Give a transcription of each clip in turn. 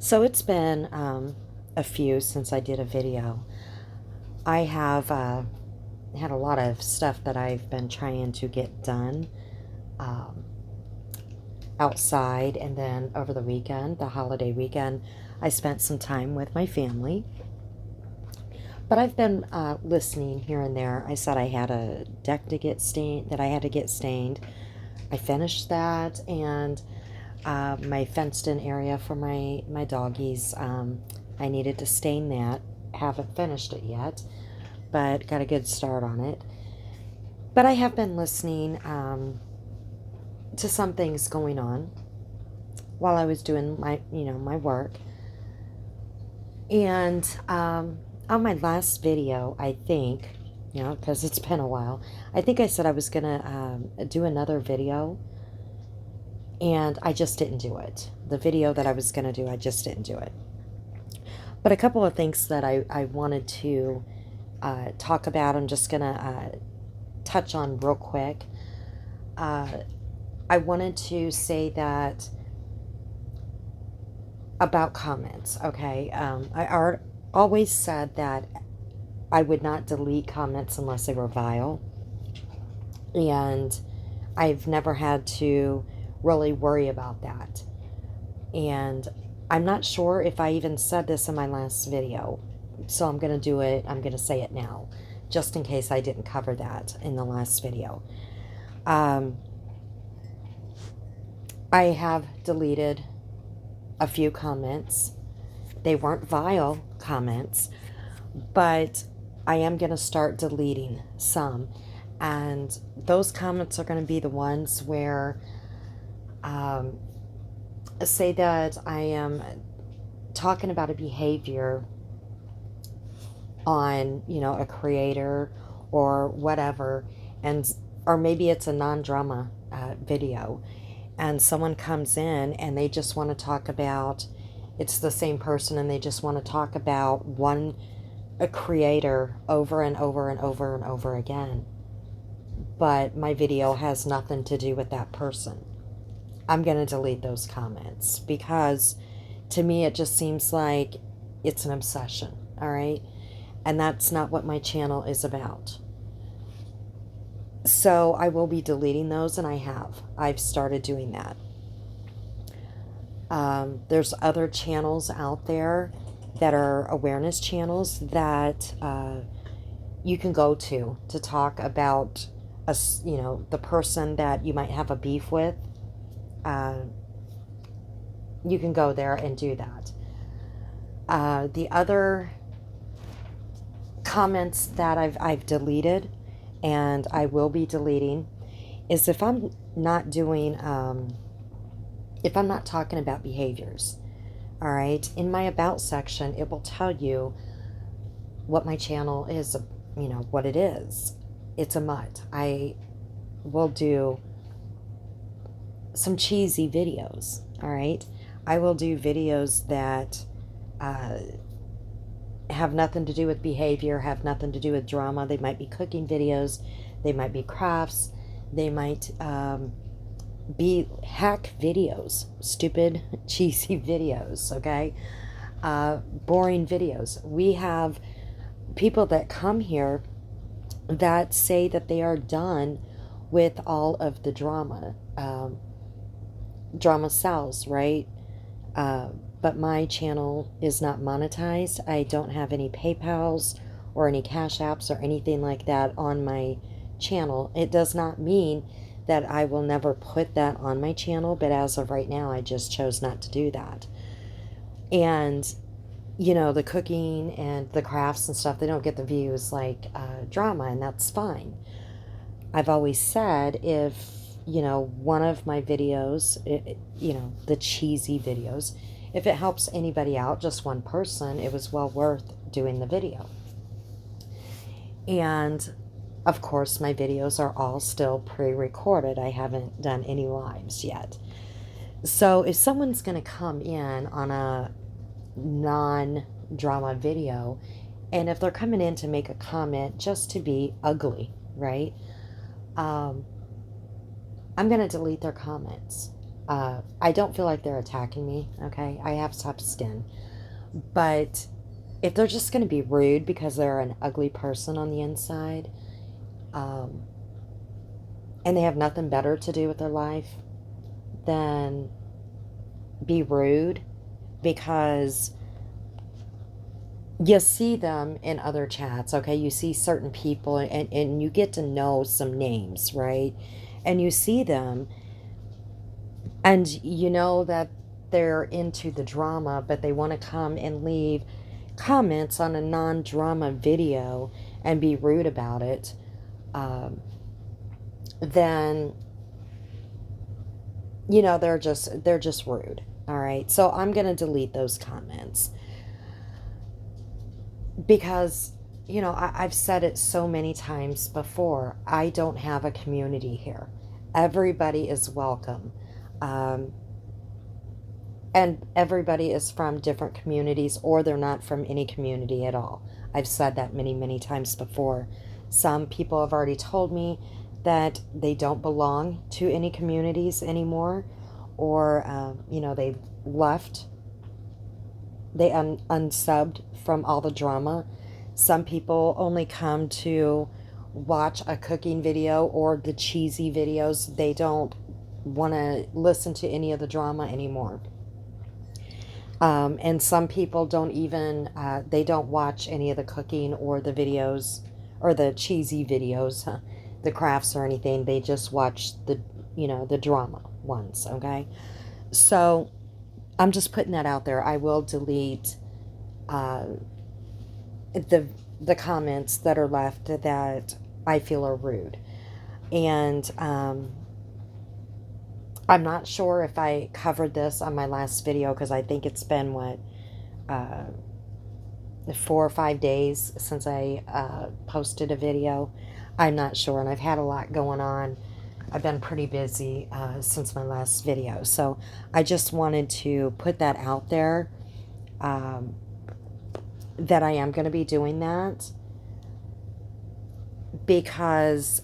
So it's been a few since I did a video. I have had a lot of stuff that I've been trying to get done um, outside, and then over the weekend, the holiday weekend, I spent some time with my family. But I've been listening here and there. I said I had a deck to get stained, that I had to get stained. I finished that, and my fenced-in area for my doggies. I needed to stain that. Haven't finished it yet, but got a good start on it. But I have been listening to some things going on while I was doing my work. And on my last video, I think, because it's been a while, I think I said I was gonna do another video, and I just didn't do it. The video that I was gonna do, I just didn't do it. But a couple of things that I wanted to talk about, I'm just gonna touch on real quick. I wanted to say that about comments, okay? I always said that I would not delete comments unless they were vile. And I've never had to really worry about that. And I'm not sure if I even said this in my last video. So I'm going to do it. I'm going to say it now, just in case I didn't cover that in the last video. I have deleted a few comments. They weren't vile comments, but I am going to start deleting some. And those comments are going to be the ones where, say that I am talking about a behavior on, a creator or whatever, and or maybe it's a non-drama video, and someone comes in and they just want to talk about, it's the same person, and they just want to talk about a creator over and over and over and over again. But my video has nothing to do with that person. I'm going to delete those comments because to me it just seems like it's an obsession, all right? And that's not what my channel is about. So I will be deleting those, and I've started doing that. There's other channels out there that are awareness channels that you can go to talk about the person that you might have a beef with. You can go there and do that. The other comments that I've deleted, and I will be deleting, is if I'm not doing if I'm not talking about behaviors. All right, in my about section, it will tell you what my channel is, what it is. It's a mutt. I will do some cheesy videos, all right? I will do videos that have nothing to do with behavior, have nothing to do with drama. They might be cooking videos, they might be crafts, they might be hack videos, stupid, cheesy videos, okay? Boring videos. We have people that come here that say that they are done with all of the drama. Drama sells, right? But my channel is not monetized. I don't have any PayPals or any Cash Apps or anything like that on my channel. It does not mean that I will never put that on my channel, but as of right now, I just chose not to do that. And, the cooking and the crafts and stuff, they don't get the views like drama, and that's fine. I've always said if, one of my videos, the cheesy videos, if it helps anybody out, just one person, it was well worth doing the video. And of course, my videos are all still pre-recorded. I haven't done any lives yet. So if someone's going to come in on a non-drama video, and if they're coming in to make a comment just to be ugly, right? I'm going to delete their comments. I don't feel like they're attacking me, okay? I have tough skin. But if they're just going to be rude because they're an ugly person on the inside, um, and they have nothing better to do with their life than be rude, because you see them in other chats, okay? You see certain people, and you get to know some names, right? And you see them, and you know that they're into the drama, but they want to come and leave comments on a non-drama video and be rude about it. Then they're just rude. All right, so I'm gonna delete those comments, because I've said it so many times before. I don't have a community here. Everybody is welcome. um, and everybody is from different communities, or they're not from any community at all. I've said that many, many times before. Some people have already told me that they don't belong to any communities anymore, or they've left. They unsubbed from all the drama. Some people only come to watch a cooking video or the cheesy videos. They don't want to listen to any of the drama anymore. And some people don't even, they don't watch any of the cooking or the videos or the cheesy videos, the crafts or anything. They just watch the drama ones, okay? So I'm just putting that out there. I will delete uh, the comments that are left that I feel are rude. And I'm not sure if I covered this on my last video, because I think it's been, uh, 4 or 5 days since I posted a video. I'm not sure, and I've had a lot going on. I've been pretty busy since my last video. So I just wanted to put that out there, that I am going to be doing that, because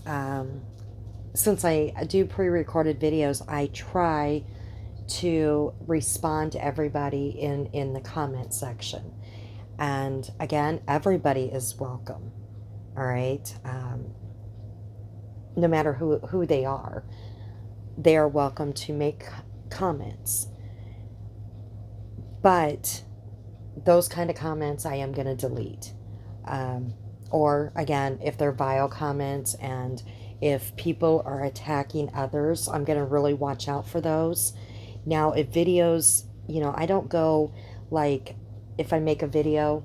since I do pre-recorded videos, I try to respond to everybody in the comment section. And again, everybody is welcome. All right. No matter who they are welcome to make comments. But those kind of comments I am going to delete. Or again, if they're vile comments, and if people are attacking others, I'm going to really watch out for those. Now, if videos, I don't go, like, if I make a video,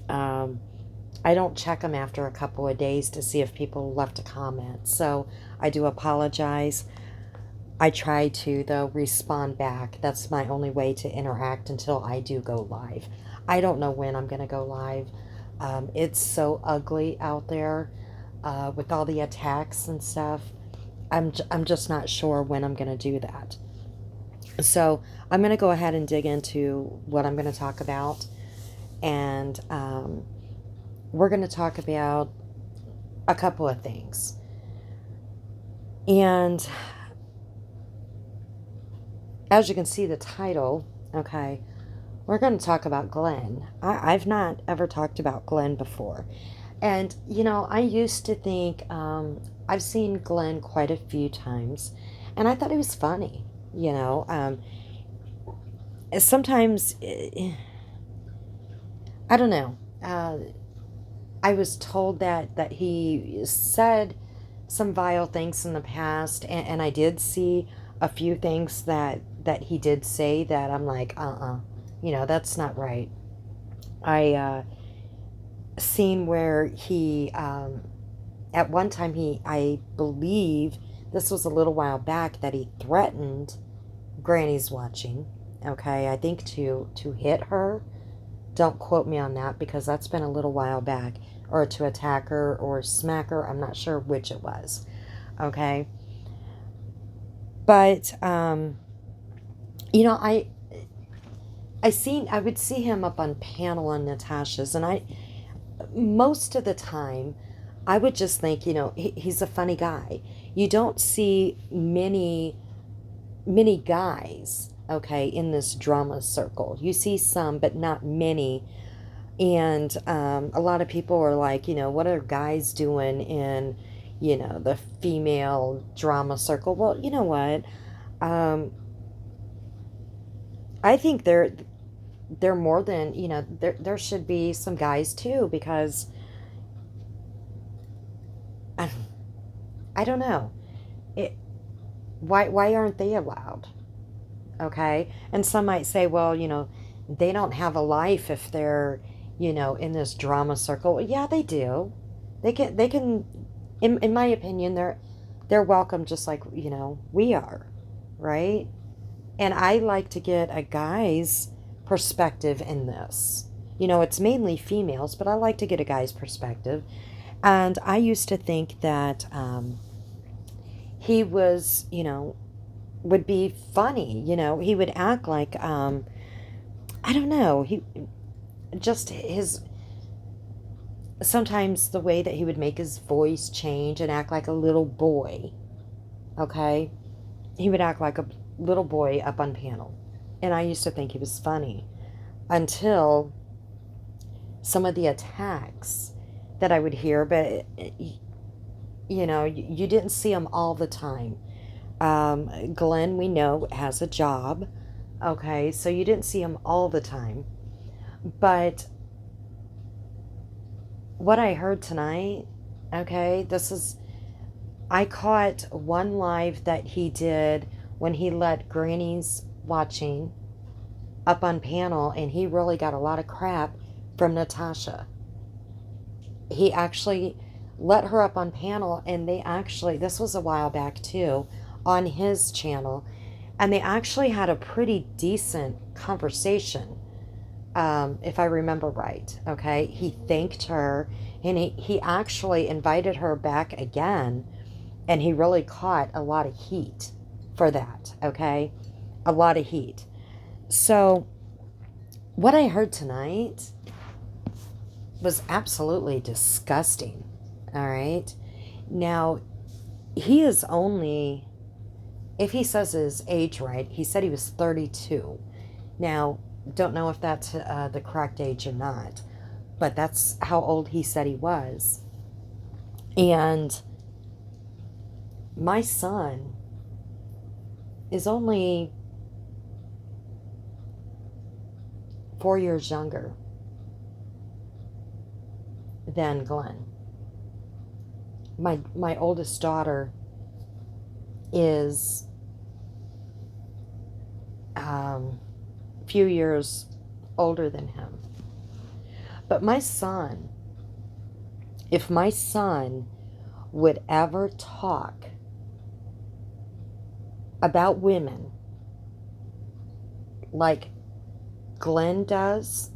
I don't check them after a couple of days to see if people left a comment. So I do apologize. I try to, though, respond back. That's my only way to interact until I do go live. I don't know when I'm going to go live. It's so ugly out there with all the attacks and stuff. I'm just not sure when I'm going to do that. So I'm going to go ahead and dig into what I'm going to talk about. And we're going to talk about a couple of things. And as you can see the title, okay, we're going to talk about Glenn. I've not ever talked about Glenn before. And, I used to think, I've seen Glenn quite a few times, and I thought he was funny, Sometimes, I don't know. I was told that he said some vile things in the past, and I did see a few things that he did say that I'm like, that's not right. I seen where he, at one time, I believe this was a little while back, that he threatened Granny's watching, okay, I think to hit her. Don't quote me on that, because that's been a little while back. Or to attack her or smack her. I'm not sure which it was. Okay. But, I would see him up on panel on Natasha's, and most of the time, I would just think, he's a funny guy. You don't see many many guys, okay, in this drama circle. You see some, but not many. And a lot of people are like, what are guys doing in, the female drama circle? Well, you know what? Um, I think they're more than, there should be some guys too, because I, I don't know. It why aren't they allowed? Okay? And some might say, well, they don't have a life if they're, in this drama circle. Well, yeah, they do. They can in my opinion, they're welcome just like, we are, right? And I like to get a guy's perspective in this. It's mainly females, but I like to get a guy's perspective. And I used to think that he was, would be funny. He would act like, I don't know, just his, sometimes the way that he would make his voice change and act like a little boy, okay? He would act like a little boy up on panel. And I used to think he was funny until some of the attacks that I would hear, but you didn't see him all the time. Glenn, we know, has a job, okay, so you didn't see him all the time. But what I heard tonight, okay, I caught one live that he did when he let grannies watching up on panel, and he really got a lot of crap from Natasha. He actually let her up on panel, and this was a while back too, on his channel, and they actually had a pretty decent conversation, if I remember right. Okay, he thanked her, and he actually invited her back again, and he really caught a lot of heat for that. Okay, a lot of heat. So what I heard tonight was absolutely disgusting. All right, now he is only, if he says his age right, he said he was 32. Now, don't know if that's the correct age or not, but that's how old he said he was. And my son is only 4 years younger than Glenn. My oldest daughter is a few years older than him. But my son, if my son would ever talk about women like Glenn does,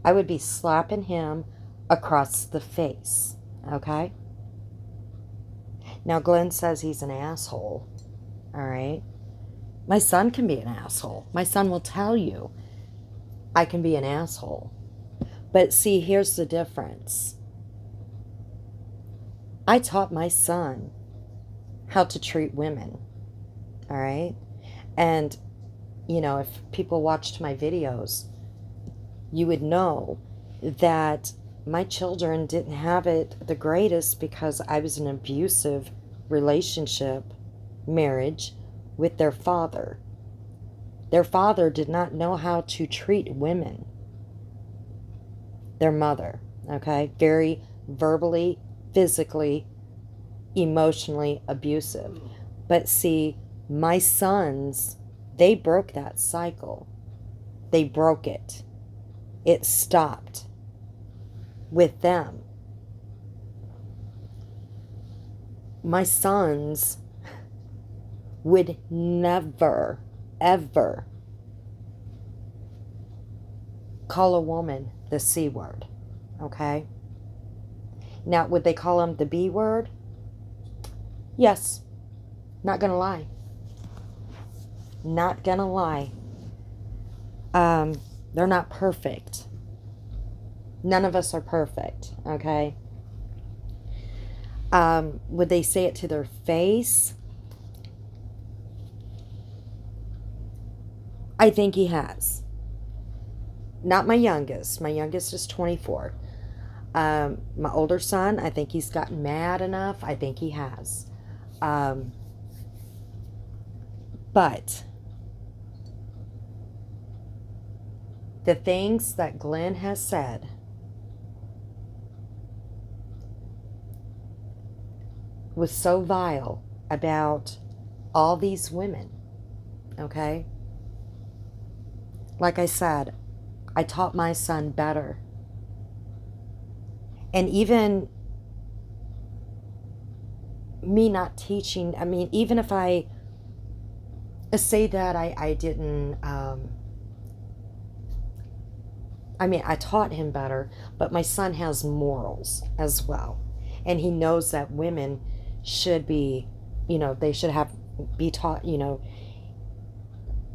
I would be slapping him across the face, okay? Now, Glenn says he's an asshole, all right? My son can be an asshole. My son will tell you I can be an asshole. But see, here's the difference. I taught my son how to treat women, all right? And, if people watched my videos, you would know that my children didn't have it the greatest because I was in an abusive relationship, marriage, with their father. Their father did not know how to treat women. Their mother, okay? Very verbally, physically, emotionally abusive. But see, my sons, they broke that cycle. They broke it. It stopped with them. My sons would never, ever call a woman the C word, okay? Now, would they call him the B word? Yes. Not gonna lie. Not gonna lie. They're not perfect. None of us are perfect, okay? Would they say it to their face? I think he has. Not my youngest. My youngest is 24. My older son, I think he's gotten mad enough. I think he has. Um, but the things that Glenn has said was so vile about all these women, okay? Like I said, I taught my son better. And even me not teaching, I mean, even if I say that I didn't, I mean, I taught him better, but my son has morals as well. And he knows that women should be, they should be taught,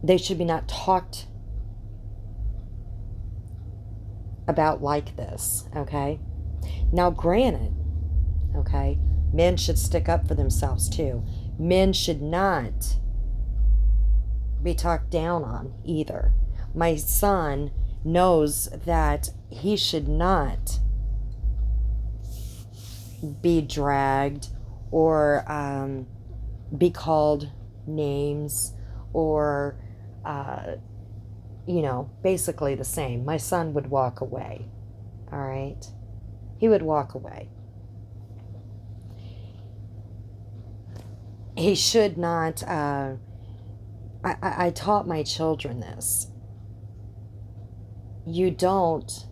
they should be not talked about like this, okay? Now, granted, okay, men should stick up for themselves too. Men should not be talked down on either. My son knows that he should not be dragged or be called names or, basically the same. My son would walk away, all right? He would walk away. He should not, I taught my children this. You don't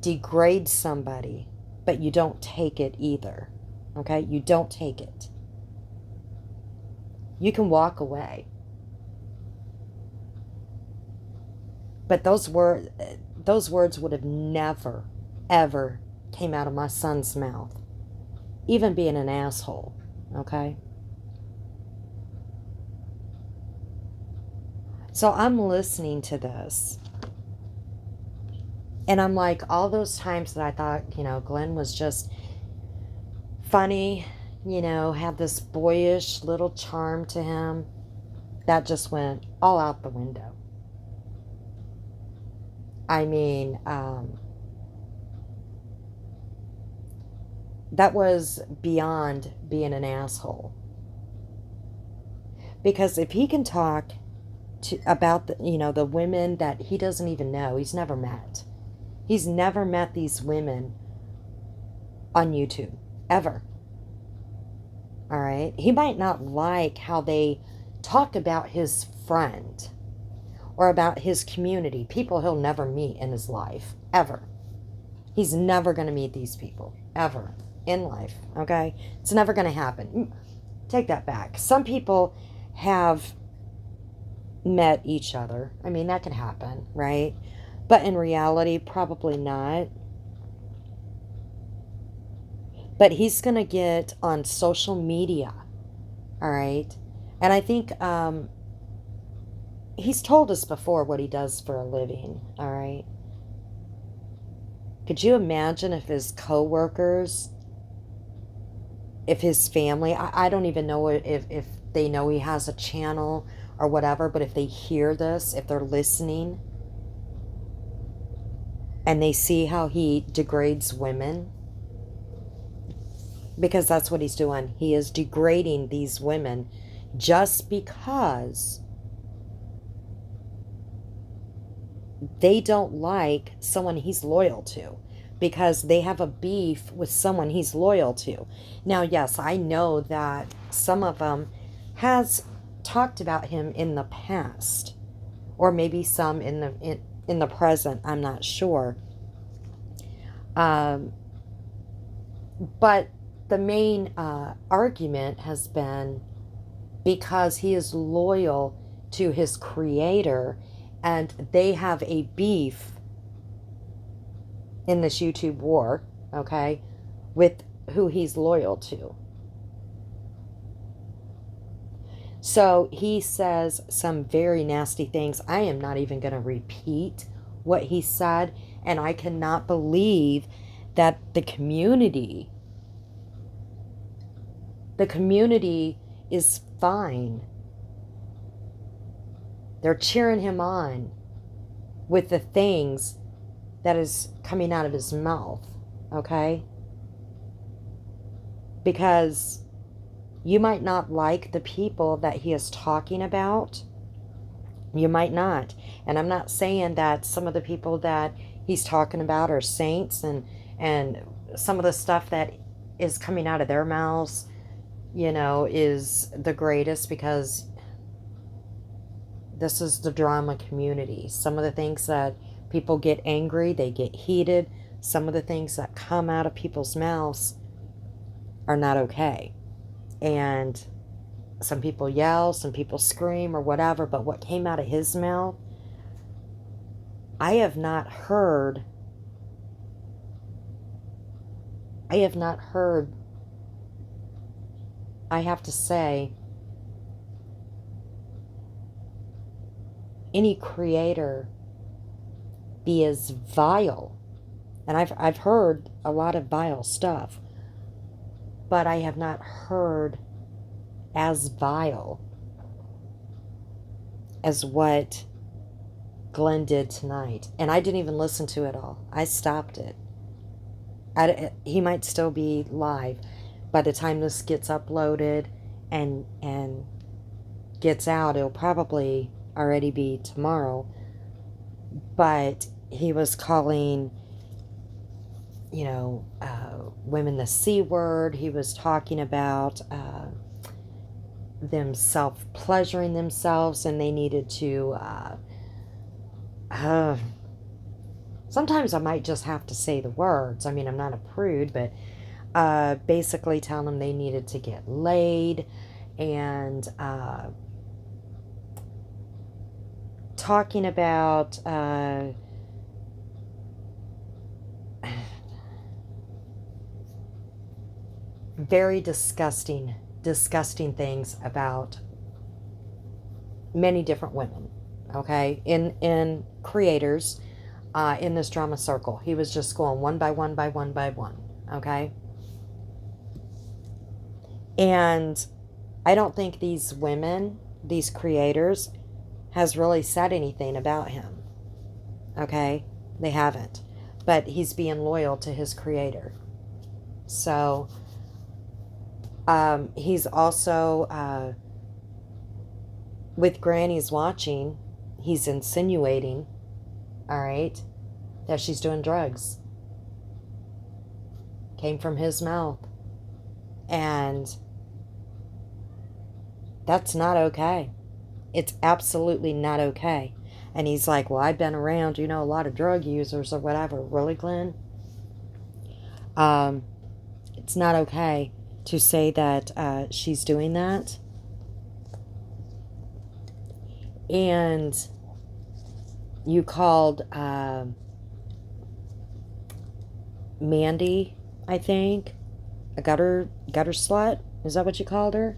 degrade somebody, but you don't take it either. Okay? You don't take it. You can walk away. But those words would have never, ever came out of my son's mouth. Even being an asshole. Okay? So I'm listening to this. And I'm like, all those times that I thought, Glenn was just funny, had this boyish little charm to him, that just went all out the window. I mean, that was beyond being an asshole. Because if he can talk about the women that he doesn't even know, he's never met. He's never met these women on YouTube, ever. All right? He might not like how they talk about his friend or about his community, people he'll never meet in his life, ever. He's never going to meet these people, ever, in life, okay? It's never going to happen. Take that back. Some people have met each other. I mean, that can happen, right? But in reality, probably not. But he's going to get on social media, all right? And I think he's told us before what he does for a living, all right? Could you imagine if his coworkers, if his family, I don't even know if they know he has a channel or whatever, but if they hear this, if they're listening, and they see how he degrades women, because that's what he's doing. He is degrading these women just because they don't like someone he's loyal to, because they have a beef with someone he's loyal to. Now, yes, I know that some of them has talked about him in the past, or maybe some in the present, I'm not sure. But the main argument has been because he is loyal to his creator and they have a beef in this YouTube war, okay, with who he's loyal to. So he says some very nasty things. I am not even going to repeat what he said, and I cannot believe that the community is fine They're cheering him on with the things that is coming out of his mouth, okay? Because you might not like the people that he is talking about. You might not. And I'm not saying that some of the people that he's talking about are saints, and some of the stuff that is coming out of their mouths, is the greatest, because this is the drama community. Some of the things that people get angry, they get heated. Some of the things that come out of people's mouths are not okay. And some people yell, some people scream or whatever, but what came out of his mouth, I have not heard, I have to say, any creator be as vile. And I've heard a lot of vile stuff, but I have not heard as vile as what Glenn did tonight. And I didn't even listen to it all. I stopped it. He might still be live by the time this gets uploaded and gets out. It'll probably already be tomorrow. But he was calling, women the C word. He was talking about them self-pleasuring themselves, and they needed to sometimes I might just have to say the words. I mean, I'm not a prude, but basically telling them they needed to get laid, and talking about very disgusting things about many different women, okay, in creators in this drama circle. He was just going one by one by one by one, okay? And I don't think these women, these creators, has really said anything about him, okay? They haven't. But he's being loyal to his creator. So he's also, with Granny's watching, he's insinuating, all right, that she's doing drugs. Came from his mouth. And that's not okay. It's absolutely not okay. And he's like, well, I've been around, a lot of drug users or whatever. Really, Glenn? It's not okay to say that she's doing that. And you called Mandi, I think, a gutter slut. Is that what you called her?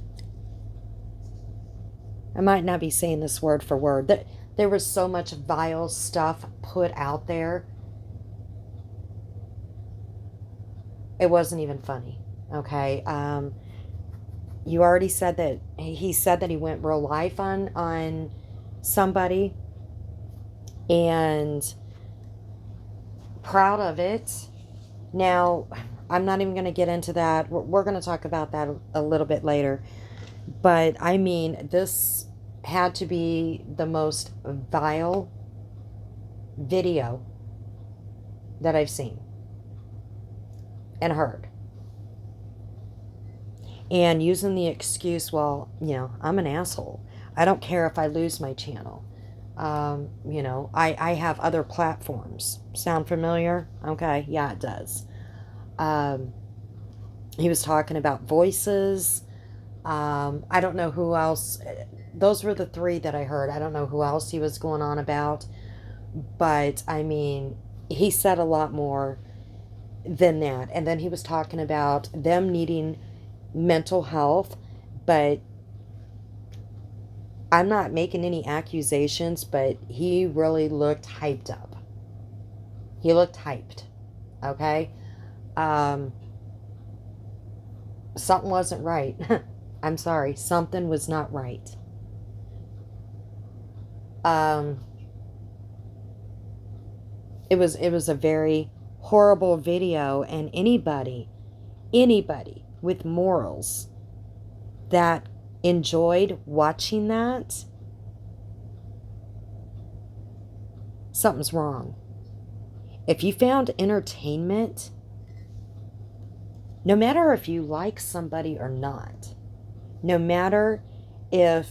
I might not be saying this word for word. There was so much vile stuff put out there. It wasn't even funny. Okay. You already said that he said that he went real life on somebody, and proud of it. Now, I'm not even going to get into that. We're going to talk about that a little bit later. But I mean, this had to be the most vile video that I've seen and heard. And using the excuse, well, I'm an asshole. I don't care if I lose my channel. I have other platforms. Sound familiar? Okay, yeah, it does. He was talking about voices. I don't know who else. Those were the three that I heard. I don't know who else he was going on about. But, I mean, he said a lot more than that. And then he was talking about them needing mental health. But I'm not making any accusations, but he really looked hyped up. He looked hyped. Okay? Something wasn't right. I'm sorry. Something was not right. Um, it was a very horrible video, and anybody with morals that enjoyed watching that, something's wrong. If you found entertainment, no matter if you like somebody or not, no matter if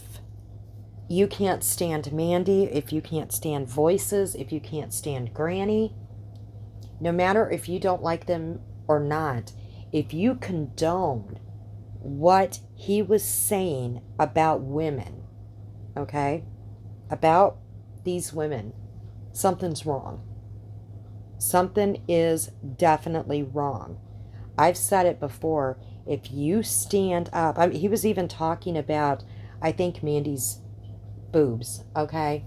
you can't stand Mandi, if you can't stand Voices, if you can't stand Granny, no matter if you don't like them or not, if you condone what he was saying about women, okay, about these women, something's wrong. Something is definitely wrong. I've said it before. If you stand up, I mean, he was even talking about, I think, Mandi's boobs, okay?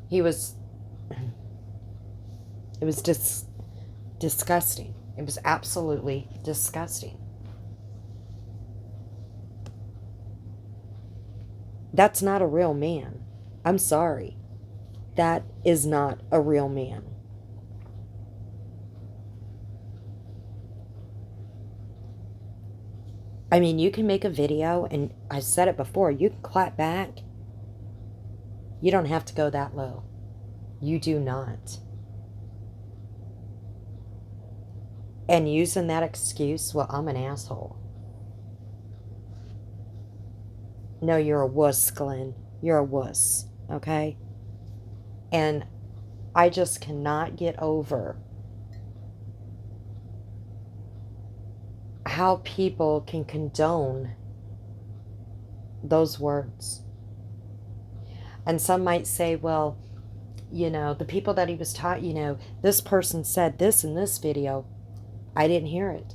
He was, it was just disgusting. It was absolutely disgusting. That's not a real man. I'm sorry. That is not a real man. I mean, you can make a video, and I said it before, you can clap back. You don't have to go that low. You do not. And using that excuse, well, I'm an asshole. No, you're a wuss, Glenn. You're a wuss, okay? And I just cannot get over how people can condone those words. And some might say, well, the people that he was taught, this person said this in this video. I didn't hear it,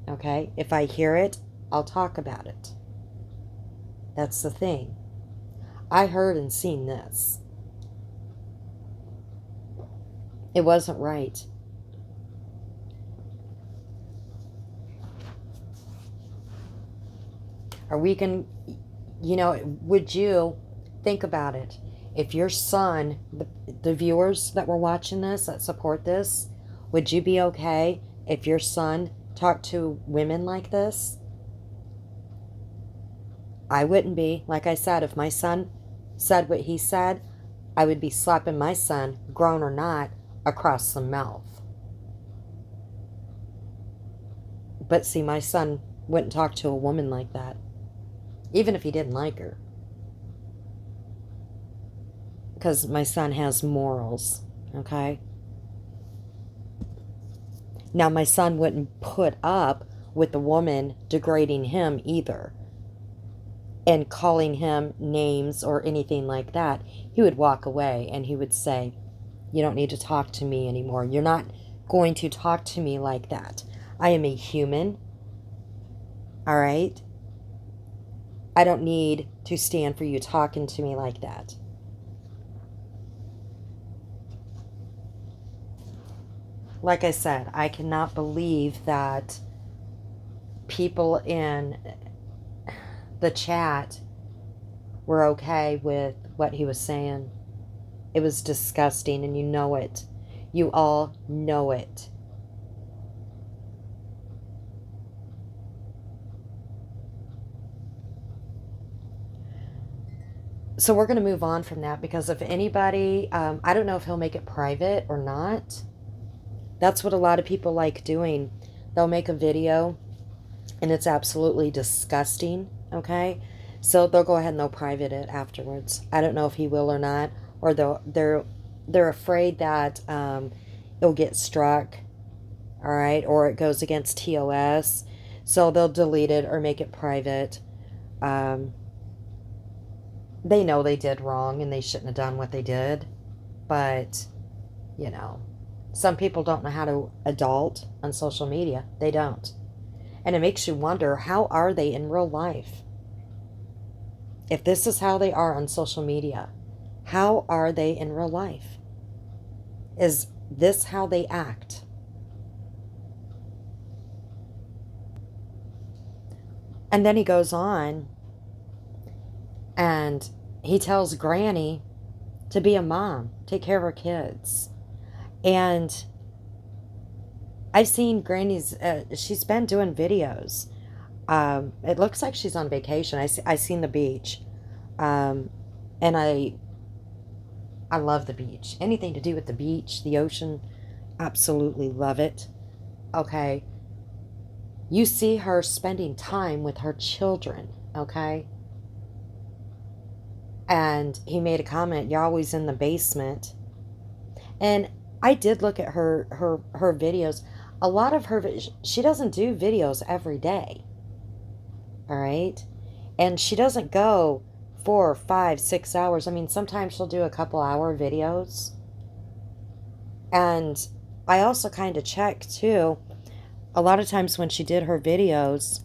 okay? If I hear it, I'll talk about it. That's the thing. I heard and seen this. It wasn't right. Are we going to, would you think about it? If your son, the viewers that were watching this, that support this, would you be okay if your son talked to women like this? I wouldn't be. Like I said, if my son said what he said, I would be slapping my son, grown or not, across the mouth. But see, my son wouldn't talk to a woman like that, even if he didn't like her. Because my son has morals, okay? Now, my son wouldn't put up with the woman degrading him either and calling him names or anything like that. He would walk away and he would say, you don't need to talk to me anymore. You're not going to talk to me like that. I am a human, all right? I don't need to stand for you talking to me like that. Like I said, I cannot believe that people in the chat were okay with what he was saying. It was disgusting, and you know it. You all know it. So we're going to move on from that, because if anybody, I don't know if he'll make it private or not. That's what a lot of people like doing. They'll make a video and it's absolutely disgusting, okay? So they'll go ahead and they'll private it afterwards. I don't know if he will or not, or they're afraid that it'll get struck, all right, or it goes against TOS. So they'll delete it or make it private. They know they did wrong and they shouldn't have done what they did, but some people don't know how to adult on social media. They don't. And it makes you wonder, how are they in real life? If this is how they are on social media, how are they in real life? Is this how they act? And then he goes on and he tells Granny to be a mom, take care of her kids. And I've seen Granny's, she's been doing videos. It looks like she's on vacation. I seen the beach. Um, and I love the beach. Anything to do with the beach, the ocean, absolutely love it. Okay. You see her spending time with her children, okay? And he made a comment, you're always in the basement. And I did look at her videos. A lot of her, she doesn't do videos every day, all right? And she doesn't go 4, 5, 6 hours. I mean, sometimes she'll do a couple hour videos. And I also kind of check too. A lot of times when she did her videos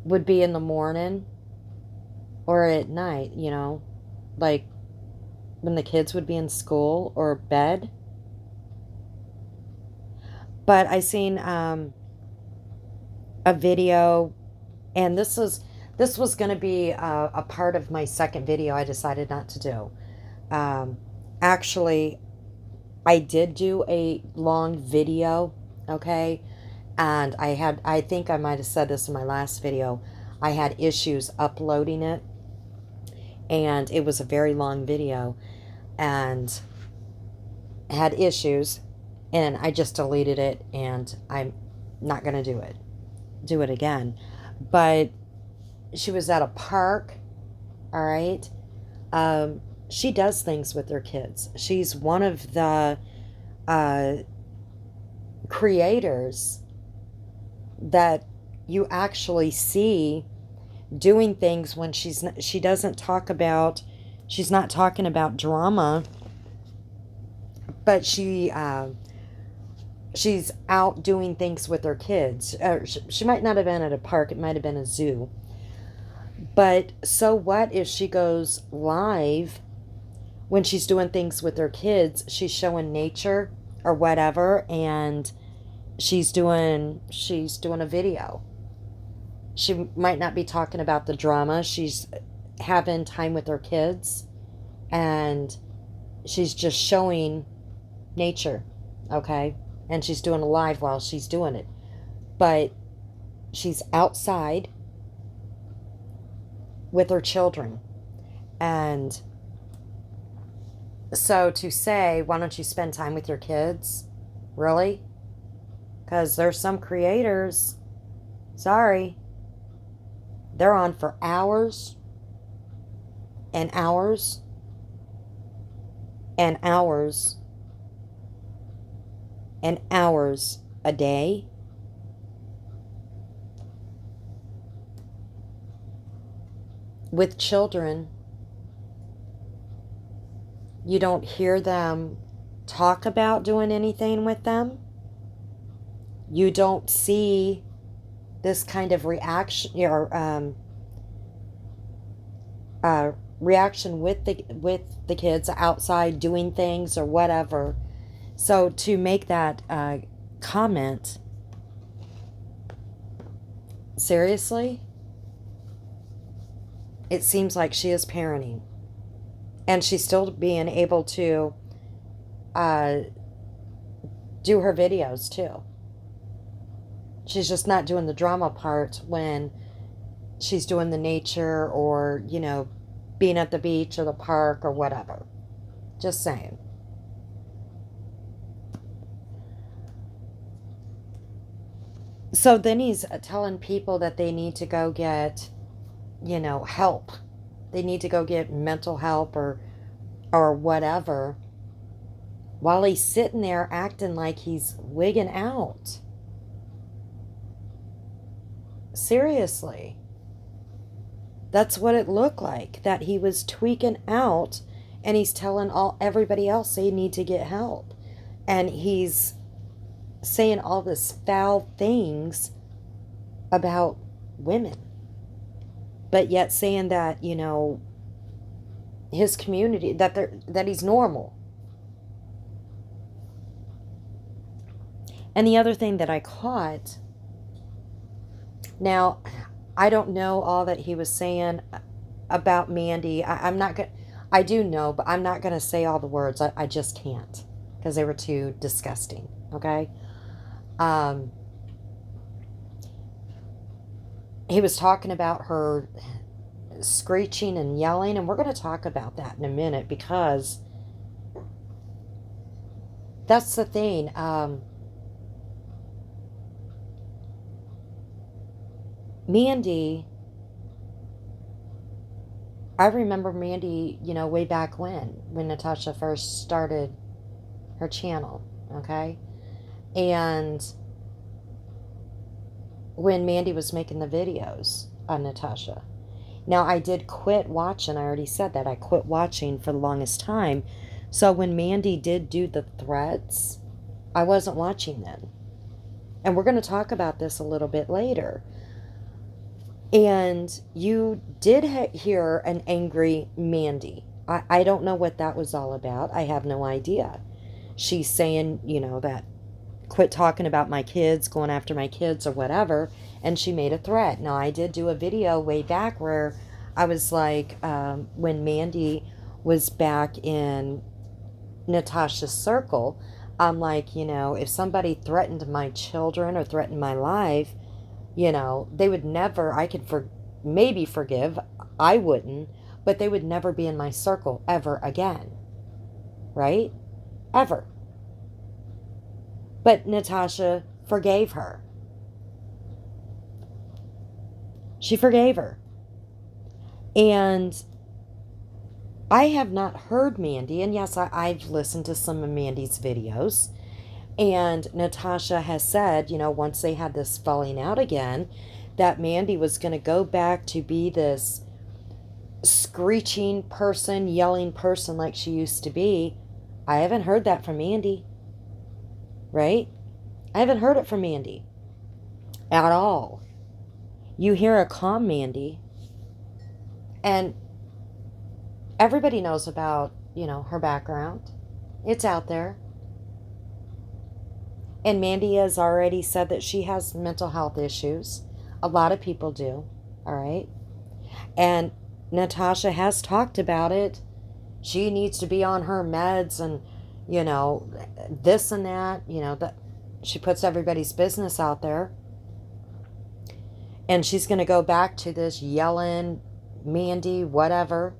would be in the morning or at night, you know, like when the kids would be in school or bed. But I seen a video, and this was going to be a part of my second video. I decided not to do. Um, Actually, I did do a long video, okay, and I think I might have said this in my last video. I had issues uploading it, and it was a very long video, and had issues, and I just deleted it, and I'm not gonna do it again. But she was at a park, all right. She does things with her kids. She's one of the uh, creators that you actually see doing things when she doesn't talk about, she's not talking about drama, but she's out doing things with her kids. She might not have been at a park, it might have been a zoo. But so what if she goes live when she's doing things with her kids? She's showing nature or whatever, and she's doing a video. She might not be talking about the drama. She's having time with her kids, and she's just showing nature, okay? And she's doing a live while she's doing it. But she's outside with her children. And so to say, why don't you spend time with your kids? Really? Because there's some creators, sorry, they're on for hours and hours and hours and hours a day. With children, you don't hear them talk about doing anything with them. You don't see this kind of reaction or reaction with the kids outside doing things or whatever. So to make that comment, seriously, it seems like she is parenting, and she's still being able to do her videos too. She's just not doing the drama part when she's doing the nature or, you know, being at the beach or the park or whatever. Just saying. So then he's telling people that they need to go get, you know, help. They need to go get mental help or whatever, while he's sitting there acting like he's wigging out. Seriously. That's what it looked like, that he was tweaking out, and he's telling everybody else they need to get help. And he's saying all this foul things about women, but yet saying that, you know, his community, that he's normal. And the other thing that I caught, now I don't know all that he was saying about Mandi. I do know, but I'm not going to say all the words. I just can't because they were too disgusting. Okay. Um, he was talking about her screeching and yelling, and we're going to talk about that in a minute because that's the thing. Mandi, I remember Mandi, way back when Natasha first started her channel, okay? And when Mandi was making the videos on Natasha. Now, I did quit watching. I already said that. I quit watching for the longest time. So when Mandi did do the threats, I wasn't watching then. And we're going to talk about this a little bit later. And you did hear an angry Mandi. I don't know what that was all about. I have no idea. She's saying, that quit talking about my kids, going after my kids or whatever. And she made a threat. Now, I did do a video way back where I was like, when Mandi was back in Natasha's circle, I'm like, if somebody threatened my children or threatened my life, they would never, I could maybe forgive, I wouldn't, but they would never be in my circle ever again. Right? Ever. But Natasha forgave her. She forgave her. And I have not heard Mandi, and yes, I've listened to some of Mandi's videos. And Natasha has said, once they had this falling out again, that Mandi was going to go back to be this screeching person, yelling person like she used to be. I haven't heard that from Mandi. Right? I haven't heard it from Mandi at all. You hear a calm Mandi, and everybody knows about, her background. It's out there. And Mandi has already said that she has mental health issues. A lot of people do. All right. And Natasha has talked about it. She needs to be on her meds and, this and that, that she puts everybody's business out there. And she's going to go back to this yelling, Mandi, whatever.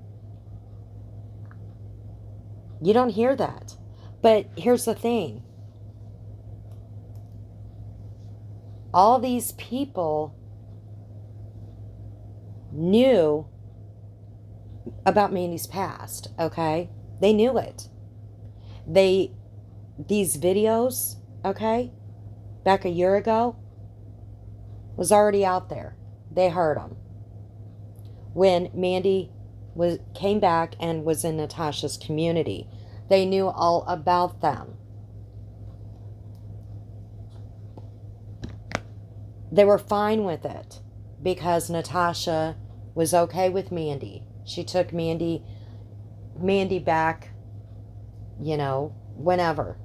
You don't hear that. But here's the thing. All these people knew about Mandi's past, okay? They knew it. These videos, okay, back a year ago, was already out there. They heard them. When Mandi came back and was in Natasha's community, they knew all about them. They were fine with it because Natasha was okay with Mandi. She took Mandi back, whenever.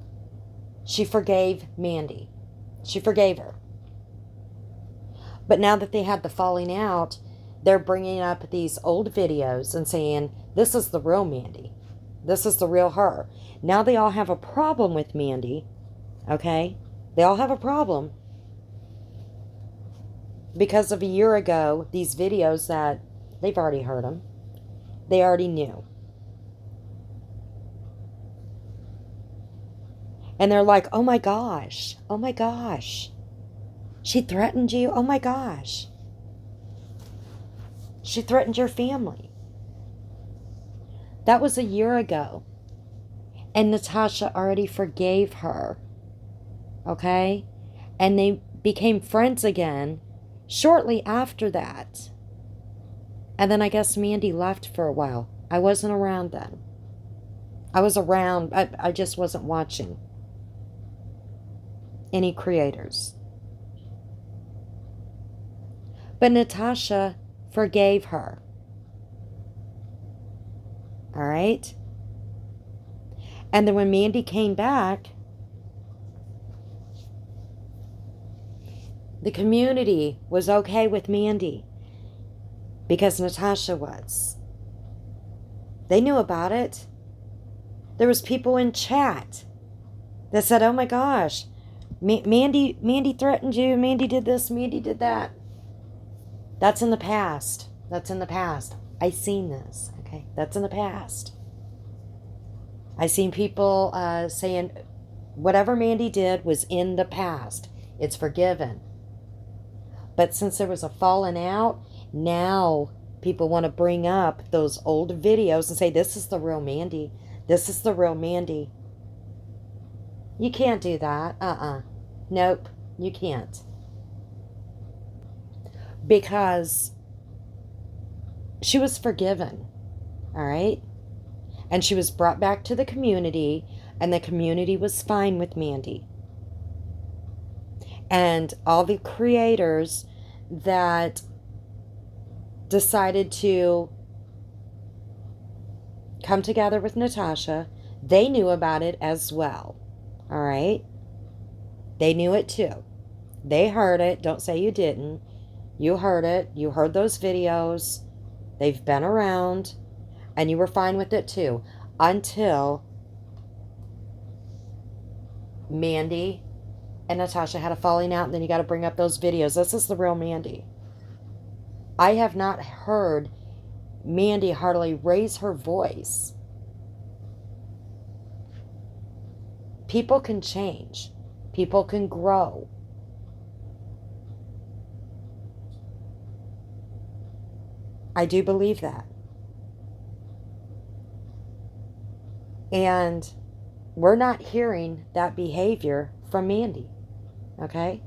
She forgave Mandi. She forgave her. But now that they had the falling out, they're bringing up these old videos and saying, this is the real Mandi. This is the real her. Now they all have a problem with Mandi, okay? They all have a problem. Because of a year ago, these videos that they've already heard them. They already knew. And they're like, oh my gosh. Oh my gosh. She threatened you? Oh my gosh. She threatened your family. That was a year ago. And Natasha already forgave her. Okay? And they became friends again shortly after that. And then I guess Mandi left for a while. I wasn't around then. I was around. I just wasn't watching any creators. But Natasha forgave her. All right? And then when Mandi came back, the community was okay with Mandi because Natasha was. They knew about it. There was people in chat that said, oh my gosh, Mandi threatened you, Mandi did this, Mandi did that. That's in the past. That's in the past. I seen this, okay? That's in the past. I seen people saying whatever Mandi did was in the past. It's forgiven. But since there was a falling out, now people want to bring up those old videos and say, this is the real Mandi. This is the real Mandi. You can't do that. Nope, you can't. Because she was forgiven, all right? And she was brought back to the community, and the community was fine with Mandi. And all the creators that decided to come together with Natasha, they knew about it as well, all right? They knew it too. They heard it. Don't say you didn't. You heard it. You heard those videos. They've been around. And you were fine with it too. Until Mandi and Natasha had a falling out. And then you got to bring up those videos. This is the real Mandi. I have not heard Mandi hardly raise her voice. People can change. People can grow. I do believe that. And we're not hearing that behavior from Mandi. Okay?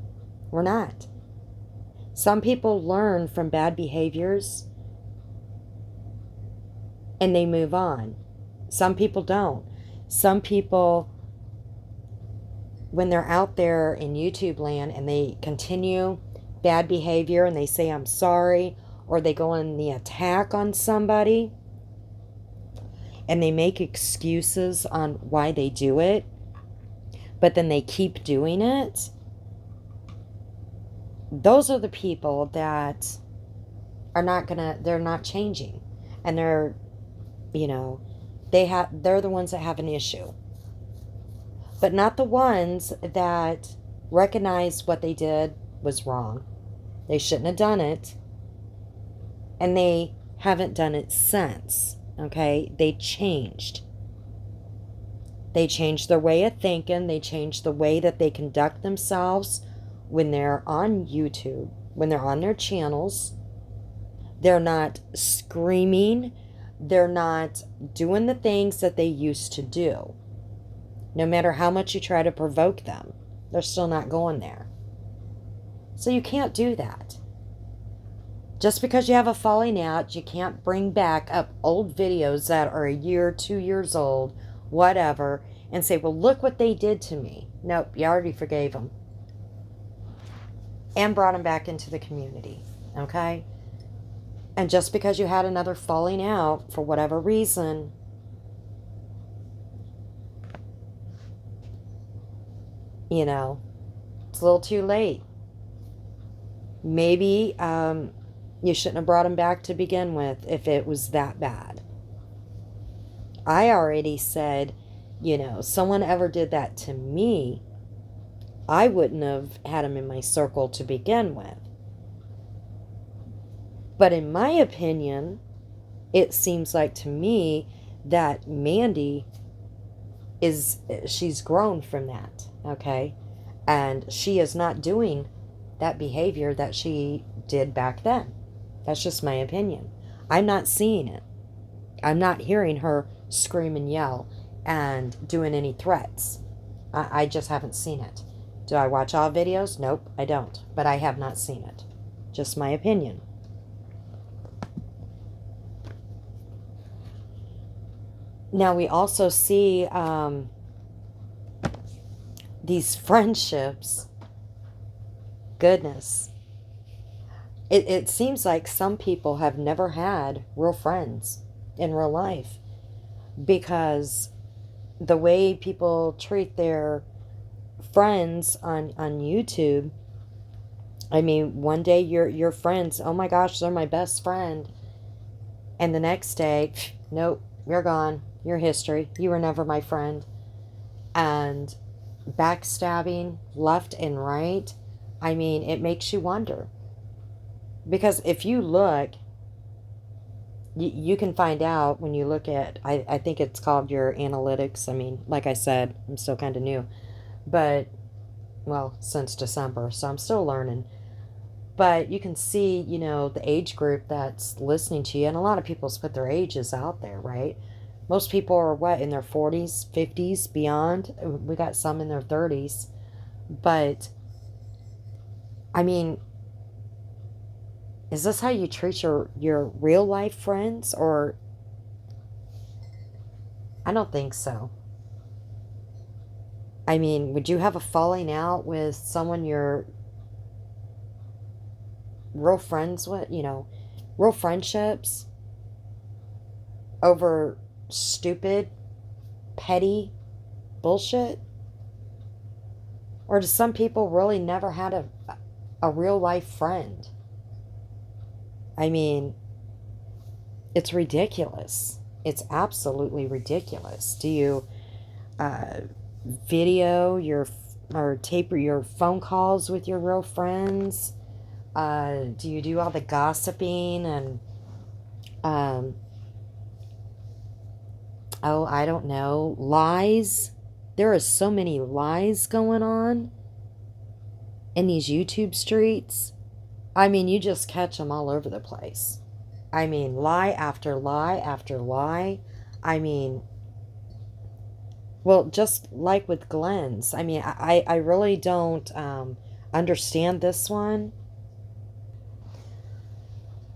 We're not. Some people learn from bad behaviors and they move on. Some people don't. Some people, when they're out there in YouTube land and they continue bad behavior and they say, I'm sorry, or they go on the attack on somebody and they make excuses on why they do it, but then they keep doing it, those are the people that are not gonna, they're not changing. And they're, they're the ones that have an issue. But not the ones that recognize what they did was wrong. They shouldn't have done it. And they haven't done it since, okay? They changed. They changed their way of thinking. They changed the way that they conduct themselves when they're on YouTube, when they're on their channels. They're not screaming. They're not doing the things that they used to do. No matter how much you try to provoke them, they're still not going there. So you can't do that. Just because you have a falling out, you can't bring back up old videos that are a year, 2 years old, whatever, and say, well, look what they did to me. Nope, you already forgave them. And brought them back into the community, okay? And just because you had another falling out for whatever reason, it's a little too late. Maybe you shouldn't have brought him back to begin with if it was that bad. I already said, someone ever did that to me, I wouldn't have had him in my circle to begin with. But in my opinion, it seems like to me that Mandi she's grown from that, okay? And she is not doing that behavior that she did back then. That's just my opinion. I'm not seeing it. I'm not hearing her scream and yell and doing any threats. I just haven't seen it. Do I watch all videos? Nope, I don't. But I have not seen it. Just my opinion. Now we also see these friendships. Goodness. It seems like some people have never had real friends in real life, because the way people treat their friends on YouTube, I mean, one day your friends, oh my gosh, they're my best friend, and the next day, nope, you're gone. You're history. You were never my friend. And backstabbing left and right, I mean, it makes you wonder. Because if you look, you can find out when you look at, I think it's called your analytics. I mean, like I said, I'm still kind of new. But, well, since December, so I'm still learning. But you can see, the age group that's listening to you. And a lot of people's put their ages out there, right? Most people are what, in their 40s, 50s, beyond? We got some in their 30s. But, I mean, is this how you treat your real life friends? Or, I don't think so. I mean, would you have a falling out with someone you're real friends with, real friendships over stupid, petty bullshit? Or do some people really never had a real life friend? I mean, it's ridiculous. It's absolutely ridiculous. Do you uh, video your or tape your phone calls with your real friends? Do you do all the gossiping and um, oh, I don't know, lies? There are so many lies going on in these YouTube streets. I mean, you just catch them all over the place. I mean, lie after lie after lie. I mean, well, just like with Glenn's. I mean, I really don't understand this one.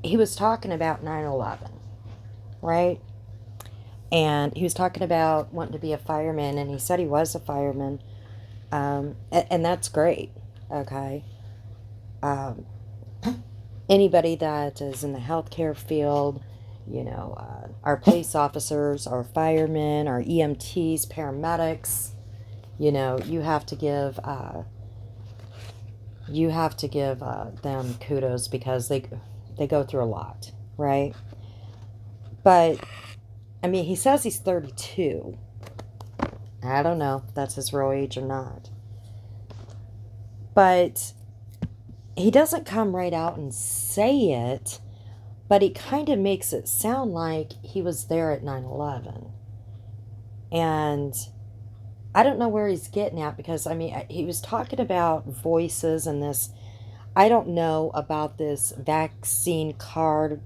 He was talking about 9/11, right? And he was talking about wanting to be a fireman, and he said he was a fireman. And that's great, okay? Um, Anybody that is in the healthcare field, our police officers, our firemen, our EMTs, paramedics, you have to give them kudos because they go through a lot, right? But I mean, he says he's 32. I don't know if that's his real age or not. But he doesn't come right out and say it, but he kind of makes it sound like he was there at 9/11. And I don't know where he's getting at because, I mean, he was talking about voices and this. I don't know about this vaccine card.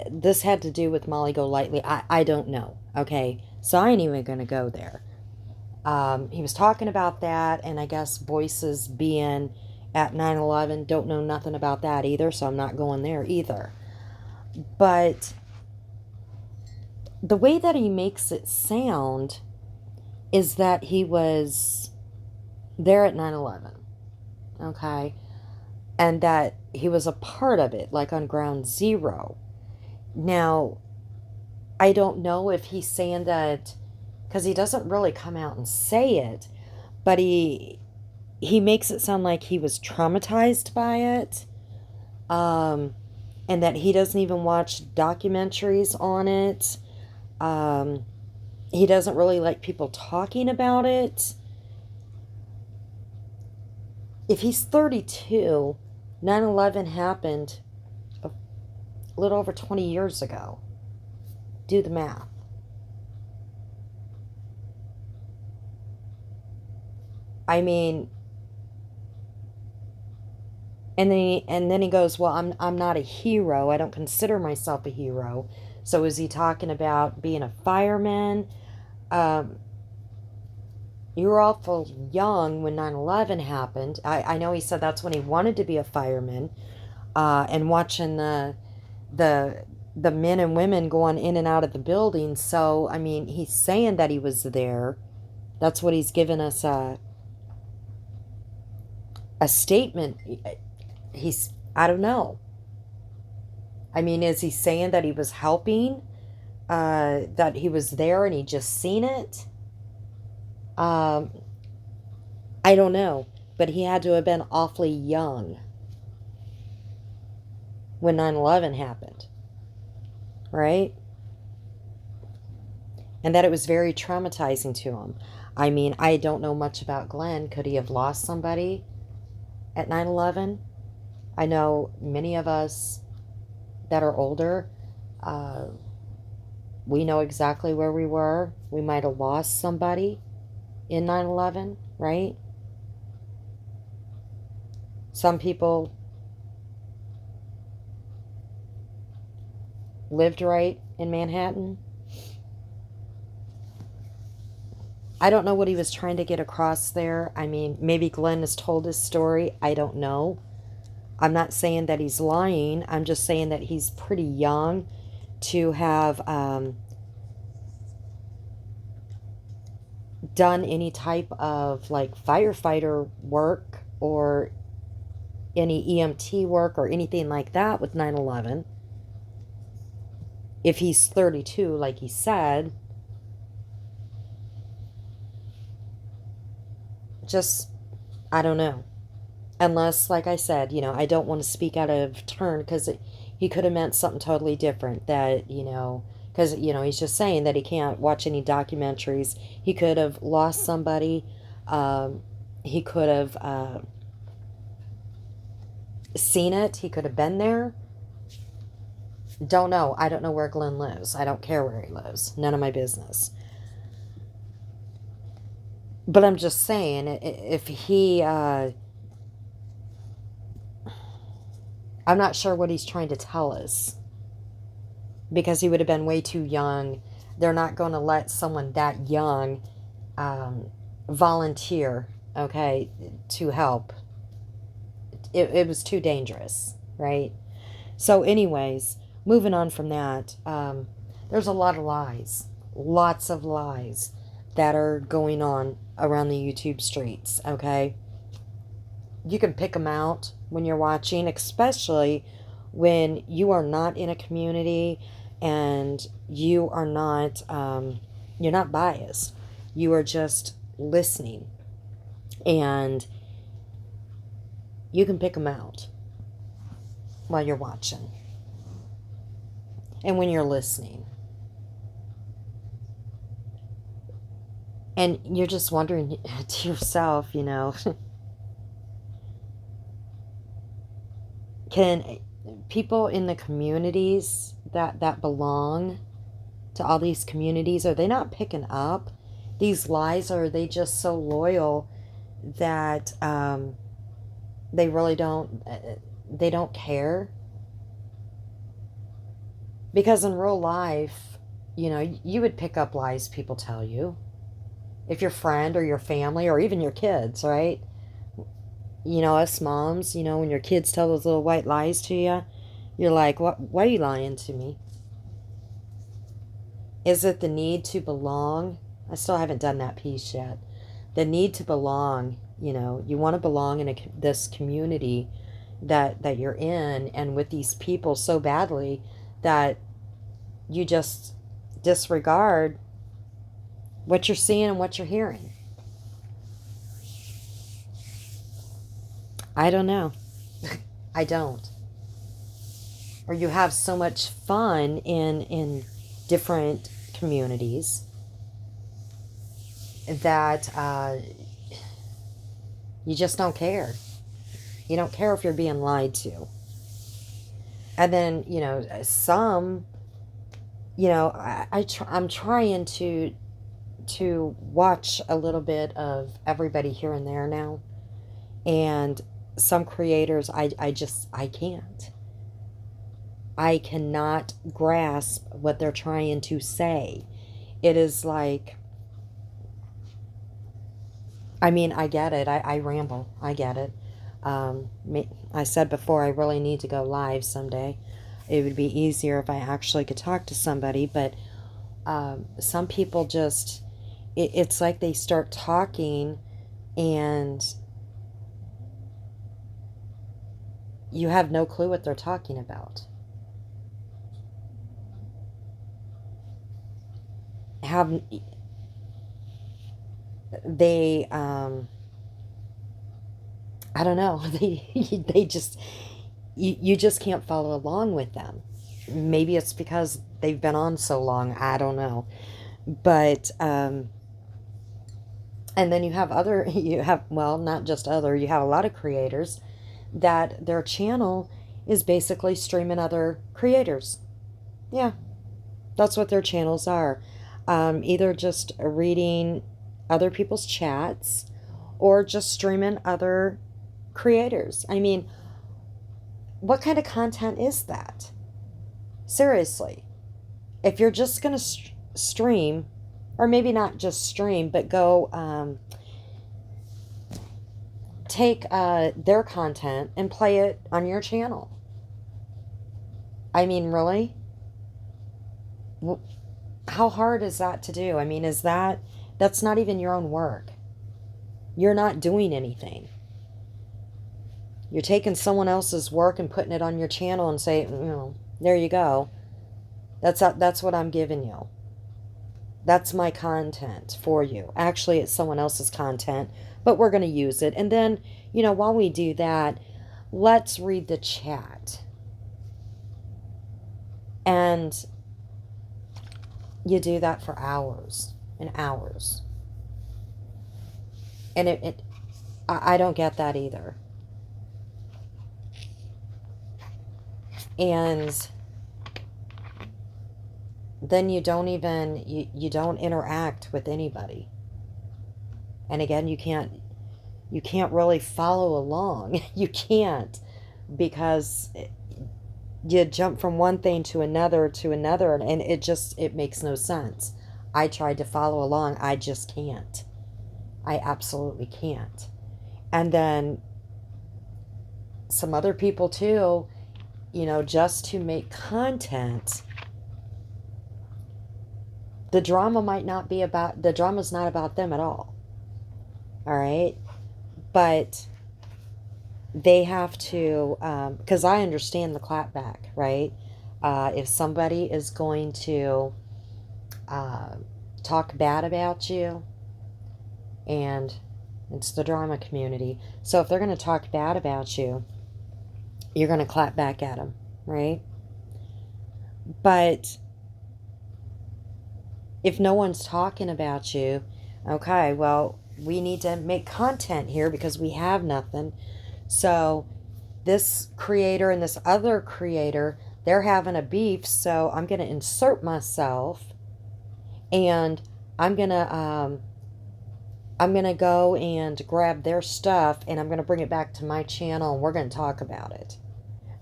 This had to do with Molly Golightly. I don't know. Okay. So I ain't even going to go there. He was talking about that, and I guess voices being at 9/11. Don't know nothing about that either, so I'm not going there either. But the way that he makes it sound is that he was there at 9/11, okay? And that he was a part of it, like on ground zero. Now, I don't know if he's saying that because he doesn't really come out and say it, but he makes it sound like he was traumatized by it, um, and that he doesn't even watch documentaries on it. Um, he doesn't really like people talking about it. If he's 32, 9/11 happened a little over 20 years ago. Do the math. I mean, and then he goes, "Well, I'm not a hero. I don't consider myself a hero." So is he talking about being a fireman? Um, you were awful young when 9/11 happened. I know he said that's when he wanted to be a fireman. And watching the the men and women going in and out of the building. So I mean, he's saying that he was there. That's what he's given us a statement. I don't know. I mean, is he saying that he was helping? That he was there and he just seen it? Um, I don't know. But he had to have been awfully young when 9/11 happened, right? and that it was very traumatizing to him. I mean, I don't know much about Glenn. Could he have lost somebody at 9/11? I know many of us that are older, uh, we know exactly where we were. We might have lost somebody in 9/11, right? Some people lived right in Manhattan. I don't know what he was trying to get across there. I mean, maybe Glenn has told his story. I don't know. I'm not saying that he's lying. I'm just saying that he's pretty young to have done any type of like firefighter work or any EMT work or anything like that with 9/11. If he's 32, like he said, just, I don't know. Unless, like I said, I don't want to speak out of turn because he could have meant something totally different. That, because, he's just saying that he can't watch any documentaries. He could have lost somebody. He could have seen it. He could have been there. Don't know. I don't know where Glenn lives. I don't care where he lives. None of my business. But I'm just saying, if he, I'm not sure what he's trying to tell us because he would have been way too young. They're not going to let someone that young volunteer, okay, to help. It was too dangerous, right? So, anyways, moving on from that, there's a lot of lies, lots of lies that are going on around the YouTube streets, okay? You can pick them out when you're watching, especially when you are not in a community and you're not biased. You are just listening, and you can pick them out while you're watching and when you're listening. And you're just wondering to yourself, can people in the communities that belong to all these communities, are they not picking up these lies, or are they just so loyal that they really don't care? Because in real life, you would pick up lies people tell you. If your friend or your family or even your kids, right? Us moms, when your kids tell those little white lies to you, you're like, what? Why are you lying to me? Is it the need to belong? I still haven't done that piece yet. The need to belong, you want to belong in this community that you're in and with these people so badly that you just disregard what you're seeing and what you're hearing. I don't know. I don't. Or you have so much fun in different communities that you just don't care. You don't care if you're being lied to. And then, some, I'm trying to watch a little bit of everybody here and there now. And some creators, I can't. I cannot grasp what they're trying to say. It is like, I mean, I get it. I ramble. I get it. I said before, I really need to go live someday. It would be easier if I actually could talk to somebody, but some people just, it's like they start talking and you have no clue what they're talking about. Have they I don't know. They just, you just can't follow along with them. Maybe it's because they've been on so long. I don't know. But and then you have other, you have, well, not just other, you have a lot of creators that their channel is basically streaming other creators. Yeah, that's what their channels are. Either just reading other people's chats or just streaming other creators. I mean, what kind of content is that? Seriously. If you're just going to stream, or maybe not just stream, but go take their content and play it on your channel. I mean, really? How hard is that to do? I mean, that's not even your own work. You're not doing anything. You're taking someone else's work and putting it on your channel and say, there you go. That's what I'm giving you. That's my content for you. Actually, it's someone else's content, but we're going to use it. And then, while we do that, let's read the chat. And you do that for hours and hours. And I don't get that either. And then you don't even, you don't interact with anybody. And again, you can't really follow along. You can't, because you jump from one thing to another, and it makes no sense. I tried to follow along. I just can't. I absolutely can't. And then some other people too, just to make content, the drama's not about them at all. All right? But they have to, because I understand the clapback, right? If somebody is going to talk bad about you, and it's the drama community, so if they're going to talk bad about you, you're going to clap back at them, right? But if no one's talking about you, okay, well, we need to make content here because we have nothing. So this creator and this other creator, they're having a beef, so I'm going to insert myself, and I'm going to go and grab their stuff, and I'm going to bring it back to my channel, and we're going to talk about it.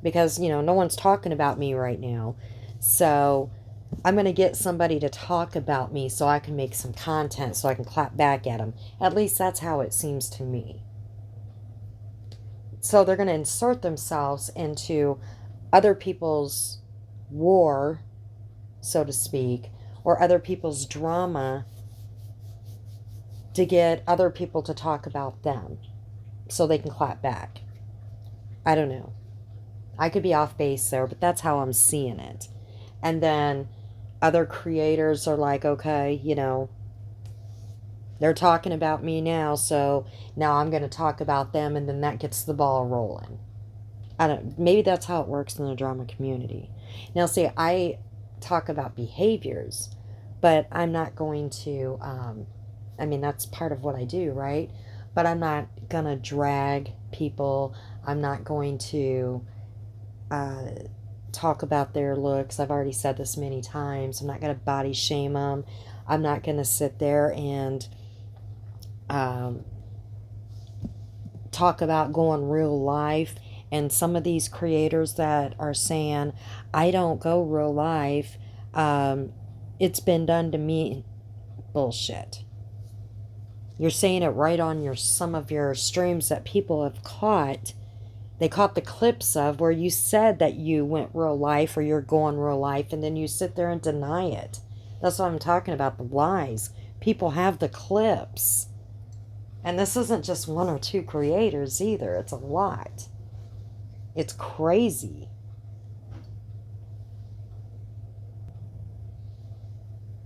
Because, no one's talking about me right now. So I'm going to get somebody to talk about me so I can make some content, so I can clap back at them. At least that's how it seems to me. So they're going to insert themselves into other people's war, so to speak, or other people's drama, to get other people to talk about them so they can clap back. I don't know. I could be off base there, but that's how I'm seeing it. And then other creators are like, okay, they're talking about me now, so now I'm going to talk about them, and then that gets the ball rolling. Maybe that's how it works in the drama community. Now, see, I talk about behaviors, but I'm not going to, that's part of what I do, right? But I'm not going to drag people. I'm not going to talk about their looks. I've already said this many times. I'm not going to body shame them. I'm not going to sit there and talk about going real life. And some of these creators that are saying, I don't go real life, it's been done to me. Bullshit. You're saying it right on some of your streams that people have caught. They caught the clips of where you said that you went real life or you're going real life, and then you sit there and deny it. That's what I'm talking about, the lies. People have the clips. And this isn't just one or two creators either. It's a lot. It's crazy.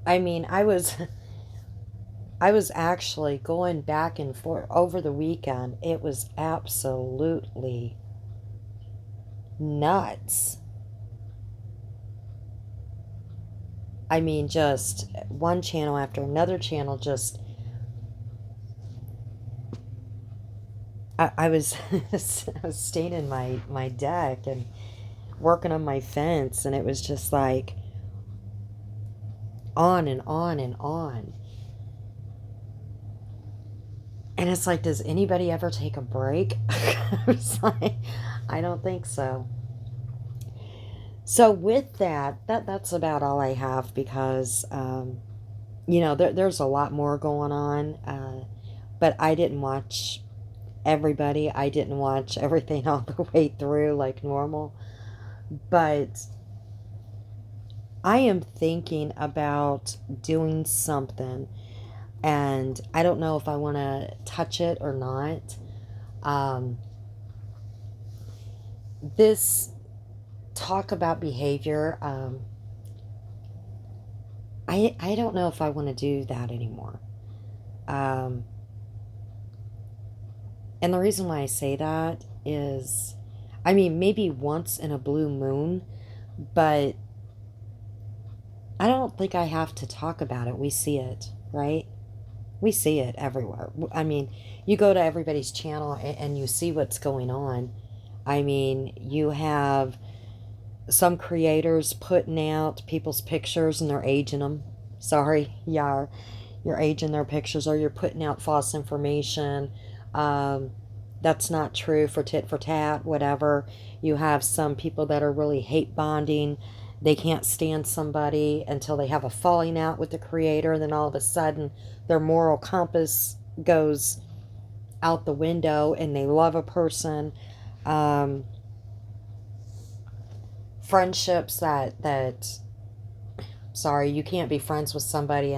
I mean, I was actually going back and forth over the weekend. It was absolutely nuts. I mean, just one channel after another channel. Just I was I was staining my deck and working on my fence, and it was just like on and on and on. And it's like, does anybody ever take a break? I was like, I don't think so. So with that's about all I have because there's a lot more going on. But I didn't watch everybody. I didn't watch everything all the way through like normal. But I am thinking about doing something, and I don't know if I want to touch it or not. Um, this talk about behavior, I don't know if I want to do that anymore. Um, and the reason why I say that is, I mean, maybe once in a blue moon, but I don't think I have to talk about it. We see it, right? We see it everywhere. I mean, you go to everybody's channel and you see what's going on. I mean, you have some creators putting out people's pictures and they're aging them. Sorry, yeah, you're aging their pictures, or you're putting out false information. Um, that's not true, for tit for tat, whatever. You have some people that are really hate bonding. They can't stand somebody until they have a falling out with the creator, and then all of a sudden their moral compass goes out the window and they love a person. Um, Friendships that sorry, you can't be friends with somebody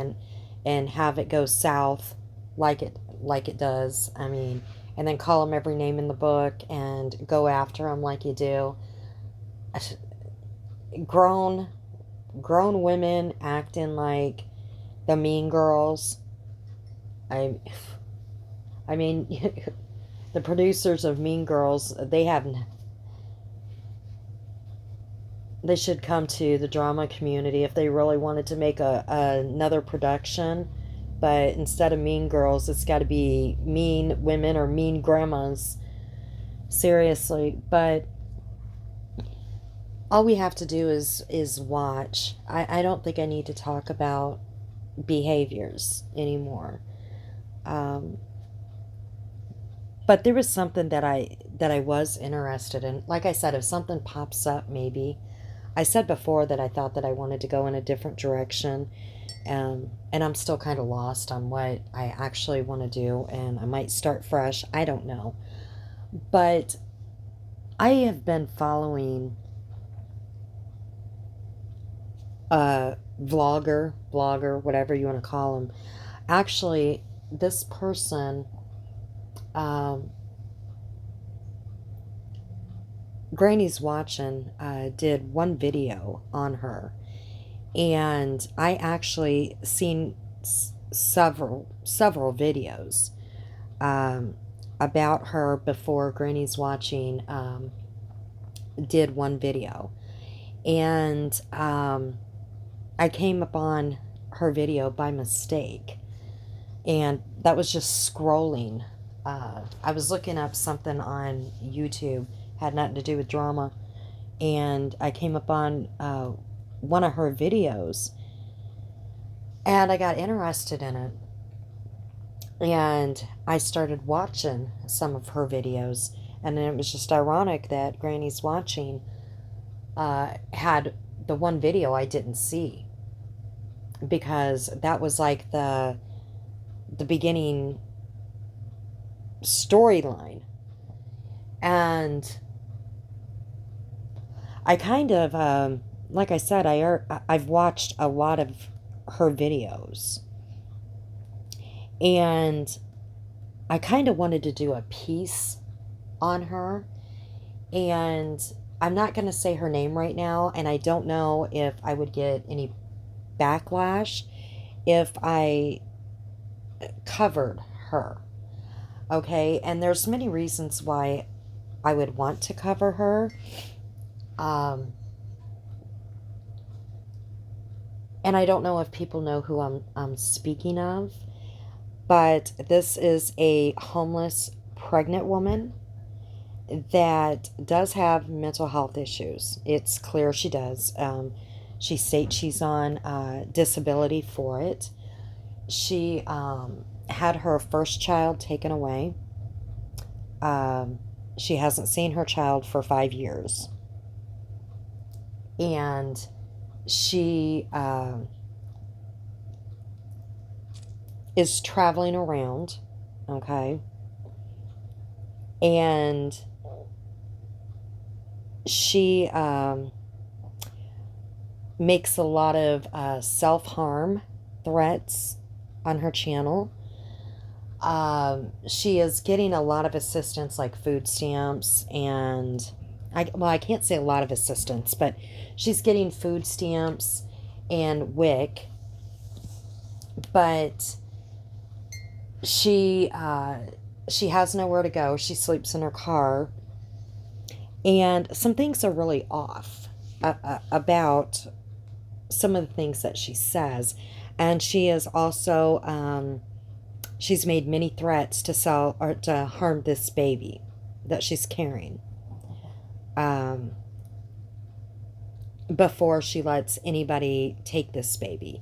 and have it go south like it does. I mean, and then call them every name in the book and go after them like you do. Grown grown women acting like the mean girls. I I mean, the producers of Mean Girls, they should come to the drama community if they really wanted to make another production. But instead of Mean Girls, it's got to be Mean Women or Mean Grandmas. Seriously, but all we have to do is watch. I don't think I need to talk about behaviors anymore. Um, but there was something that I was interested in. Like I said, if something pops up, maybe. I said before that I thought that I wanted to go in a different direction, and I'm still kind of lost on what I actually want to do, and I might start fresh. I don't know. But I have been following a blogger, whatever you want to call him. Actually, this person, um, Granny's Watching, did one video on her, and I actually seen several videos um, about her before Granny's Watching did one video, and I came upon her video by mistake, and that was just scrolling. I was looking up something on YouTube, had nothing to do with drama, and I came upon one of her videos, and I got interested in it, and I started watching some of her videos, and then it was just ironic that Granny's Watching had the one video I didn't see, because that was like the beginning storyline. And I kind of like I said, I've watched a lot of her videos, and I kind of wanted to do a piece on her, and I'm not going to say her name right now, and I don't know if I would get any backlash if I covered her. Okay, and there's many reasons why I would want to cover her. Um, And I don't know if people know who I'm speaking of, but this is a homeless pregnant woman that does have mental health issues. It's clear she does. She states she's on disability for it. She had her first child taken away. Um, she hasn't seen her child for 5 years. And she is traveling around, okay? And she makes a lot of self harm threats on her channel. She is getting a lot of assistance, like food stamps, and I can't say a lot of assistance, but she's getting food stamps and WIC, but she has nowhere to go. She sleeps in her car, and some things are really off about some of the things that she says. And she is also she's made many threats to sell or to harm this baby that she's carrying um, before she lets anybody take this baby.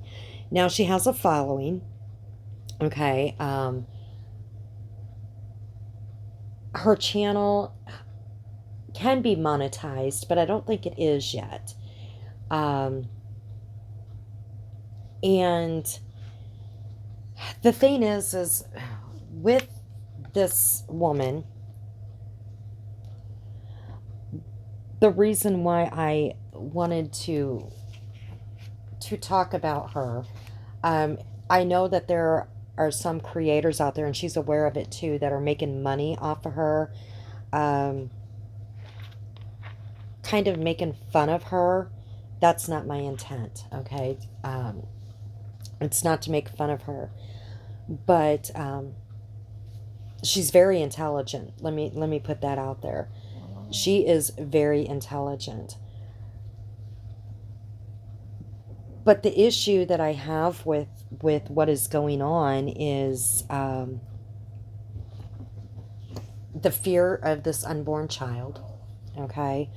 Now she has a following. Okay. Her channel can be monetized, but I don't think it is yet. Um, and the thing is with this woman, the reason why I wanted to talk about her, um, I know that there are some creators out there, and she's aware of it too, that are making money off of her, um, kind of making fun of her. That's not my intent, okay? It's not to make fun of her, but she's very intelligent. Let me put that out there. She is very intelligent. But the issue that I have with what is going on is the fear of this unborn child, okay?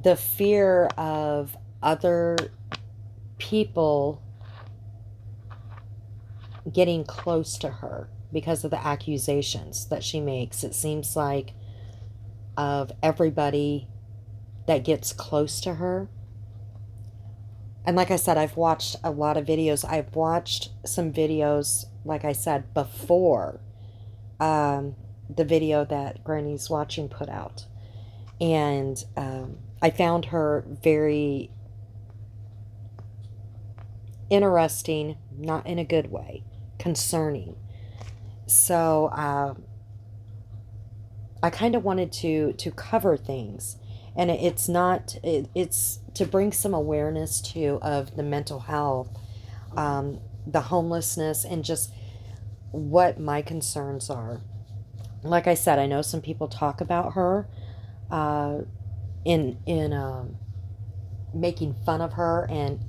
The fear of other people getting close to her because of the accusations that she makes. It seems like of everybody that gets close to her. And like I said, I've watched a lot of videos. I've watched some videos, like I said, before the video that Granny's Watching put out. And I found her very interesting, not in a good way, concerning. So I kind of wanted to cover things, and it's not it's to bring some awareness to of the mental health, the homelessness, and just what my concerns are. Like I said, I know some people talk about her uh, in making fun of her, and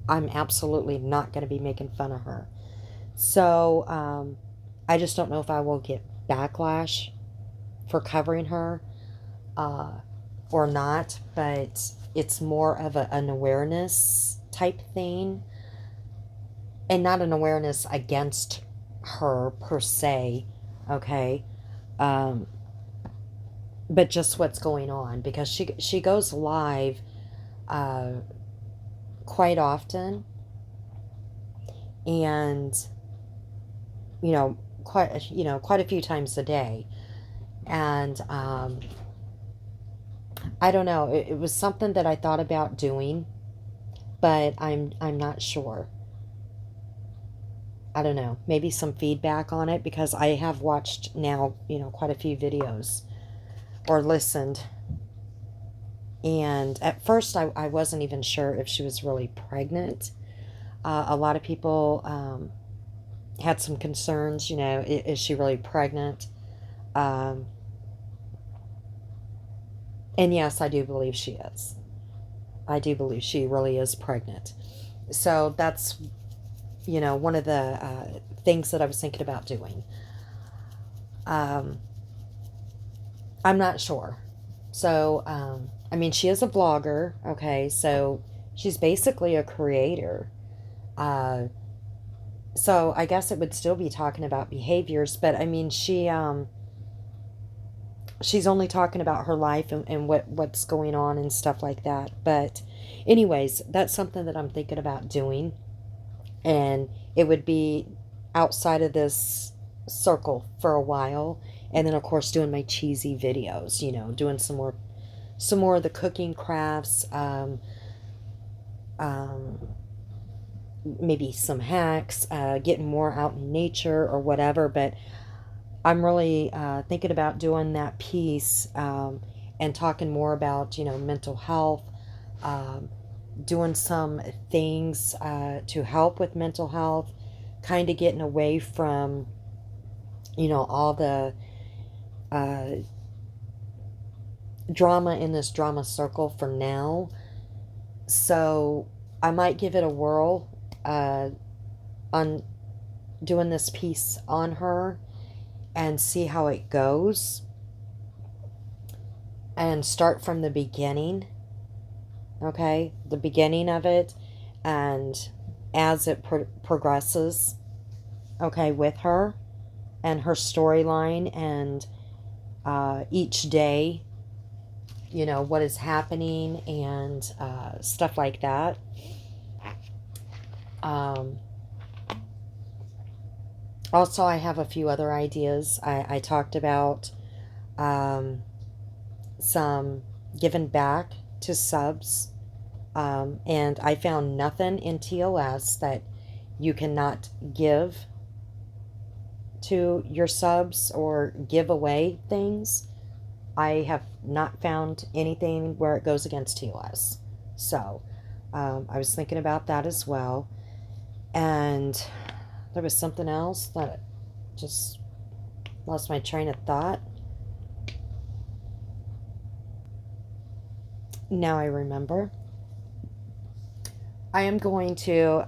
I'm absolutely not going to be making fun of her. So I just don't know if I will get backlash for covering her uh, or not, but it's more of an awareness type thing, and not an awareness against her per se, okay? Um, but just what's going on, because she goes live uh, quite often, and quite a few times a day. And I don't know, it was something that I thought about doing, but I'm not sure. I don't know, maybe some feedback on it, because I have watched now, quite a few videos or listened. And at first, I wasn't even sure if she was really pregnant. A lot of people had some concerns, is she really pregnant? Um, and yes, I do believe she is. I do believe she really is pregnant. So that's, one of the things that I was thinking about doing. Um, I'm not sure. So, I mean, she is a vlogger, okay? So she's basically a creator. Uh, so I guess it would still be talking about behaviors, but I mean, she's only talking about her life and what's going on and stuff like that. But anyways, that's something that I'm thinking about doing, and it would be outside of this circle for a while, and then of course doing my cheesy videos, doing some more of the cooking crafts, um, maybe some hacks, getting more out in nature or whatever. But I'm really thinking about doing that piece, and talking more about, mental health, um, doing some things to help with mental health, kind of getting away from, all the uh, drama in this drama circle for now. So I might give it a whirl, on doing this piece on her and see how it goes, and start from the beginning, okay? The beginning of it, and as it progresses, okay, with her and her storyline, and each day, what is happening, and stuff like that. Um, Also, I have a few other ideas. I talked about um, some giving back to subs, and I found nothing in TOS that you cannot give to your subs or give away things. I have not found anything where it goes against TOS. So I was thinking about that as well. And there was something else that just lost my train of thought. Now I remember. I am going to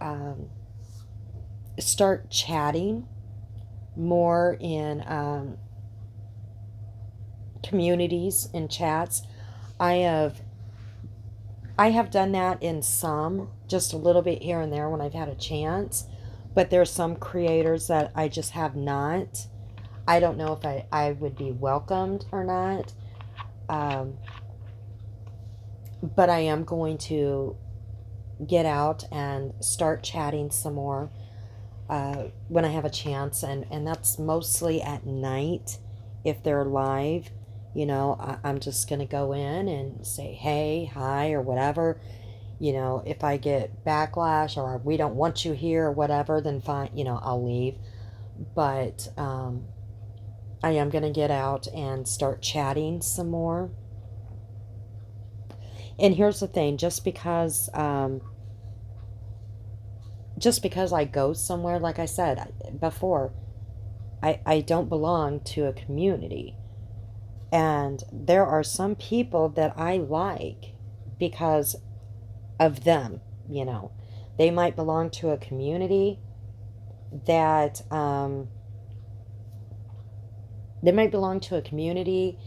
start chatting more in communities and chats. I have I have done that in some, just a little bit here and there when I've had a chance, but there's some creators that I just have not. I don't know if I would be welcomed or not, um, but I am going to get out and start chatting some more when I have a chance, and that's mostly at night if they're live. I'm just going to go in and say, hey, hi, or whatever. If I get backlash or we don't want you here or whatever, then fine, I'll leave. But I am going to get out and start chatting some more. And here's the thing, just because I go somewhere, like I said before, I don't belong to a community. And there are some people that I like because of them, you know. They might belong to a community that they might belong to a community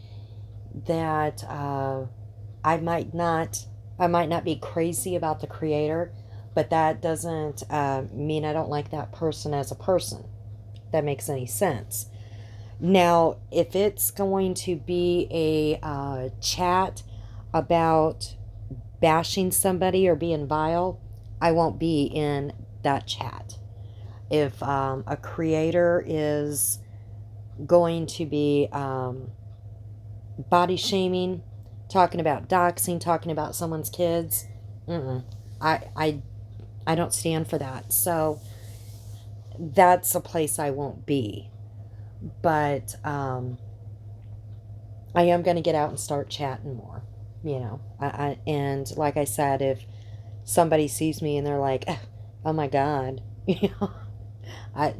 that I might not be crazy about the creator, but that doesn't mean I don't like that person as a person. If that makes any sense. Now, if it's going to be a chat about bashing somebody or being vile, I won't be in that chat. If a creator is going to be body shaming, talking about doxing, talking about someone's kids, I, I, I don't stand for that. So that's a place I won't be. But I am going to get out and start chatting more. And like I said, if somebody sees me and they're like, "Oh my God," I,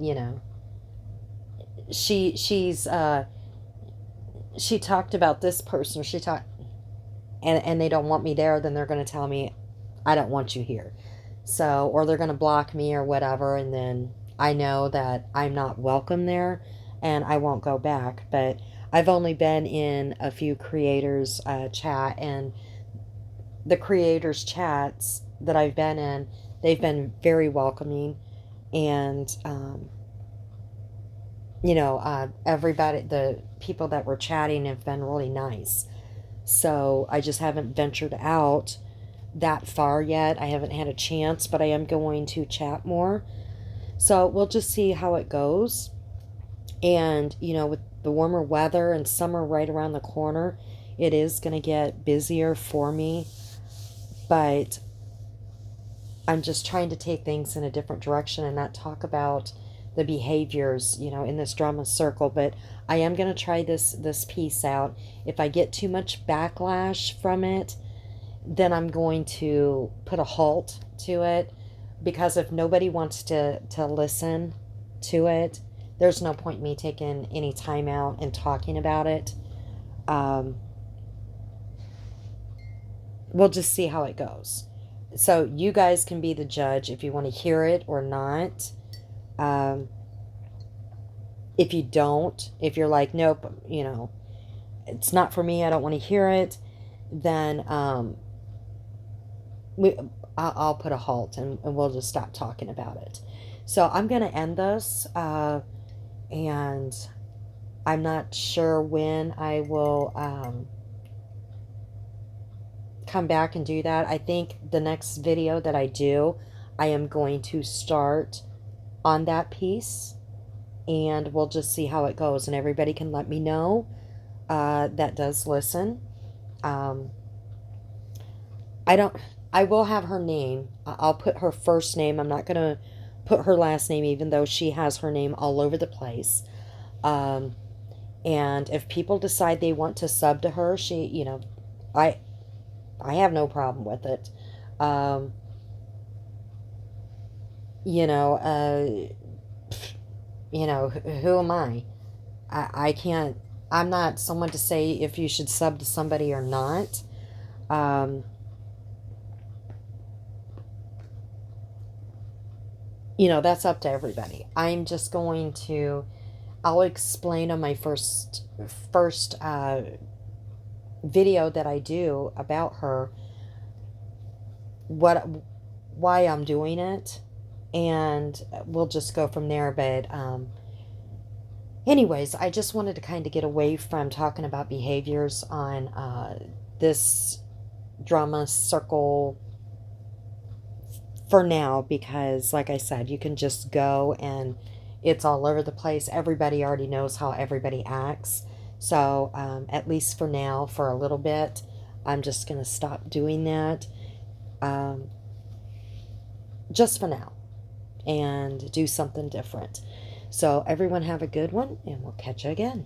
she talked about this person, or and they don't want me there, then they're going to tell me, "I don't want you here." So, or they're going to block me or whatever, and then I know that I'm not welcome there and I won't go back. But I've only been in a few creators chat, and the creators chats that I've been in, they've been very welcoming, and everybody, the people that were chatting have been really nice. So I just haven't ventured out that far yet. I haven't had a chance, but I am going to chat more. So we'll just see how it goes. And, with the warmer weather and summer right around the corner, it is going to get busier for me. But I'm just trying to take things in a different direction and not talk about the behaviors, in this drama circle. But I am going to try this piece out. If I get too much backlash from it, then I'm going to put a halt to it, because if nobody wants to listen to it, there's no point me taking any time out and talking about it. Um, we'll just see how it goes. So you guys can be the judge if you want to hear it or not. Um, if you don't, if you're like, nope, it's not for me, I don't want to hear it, then we, I'll put a halt, and we'll just stop talking about it. So I'm going to end this, and I'm not sure when I will come back and do that. I think the next video that I do, I am going to start on that piece, and we'll just see how it goes, and everybody can let me know that does listen. Um, I don't. I will have her name. I'll put her first name. I'm not gonna put her last name, even though she has her name all over the place. Um, and if people decide they want to sub to her, I I have no problem with it. Um, you know, uh, who am I? I can't. I'm not someone to say if you should sub to somebody or not. Um, that's up to everybody. I'm just going to. I'll explain on my first video that I do about her what why I'm doing it, and we'll just go from there. But anyways, I just wanted to kind of get away from talking about behaviors on this drama circle for now, because like I said, you can just go and it's all over the place. Everybody already knows how everybody acts. So at least for now, for a little bit, I'm just going to stop doing that, um, just for now, and do something different. So everyone have a good one, and we'll catch you again.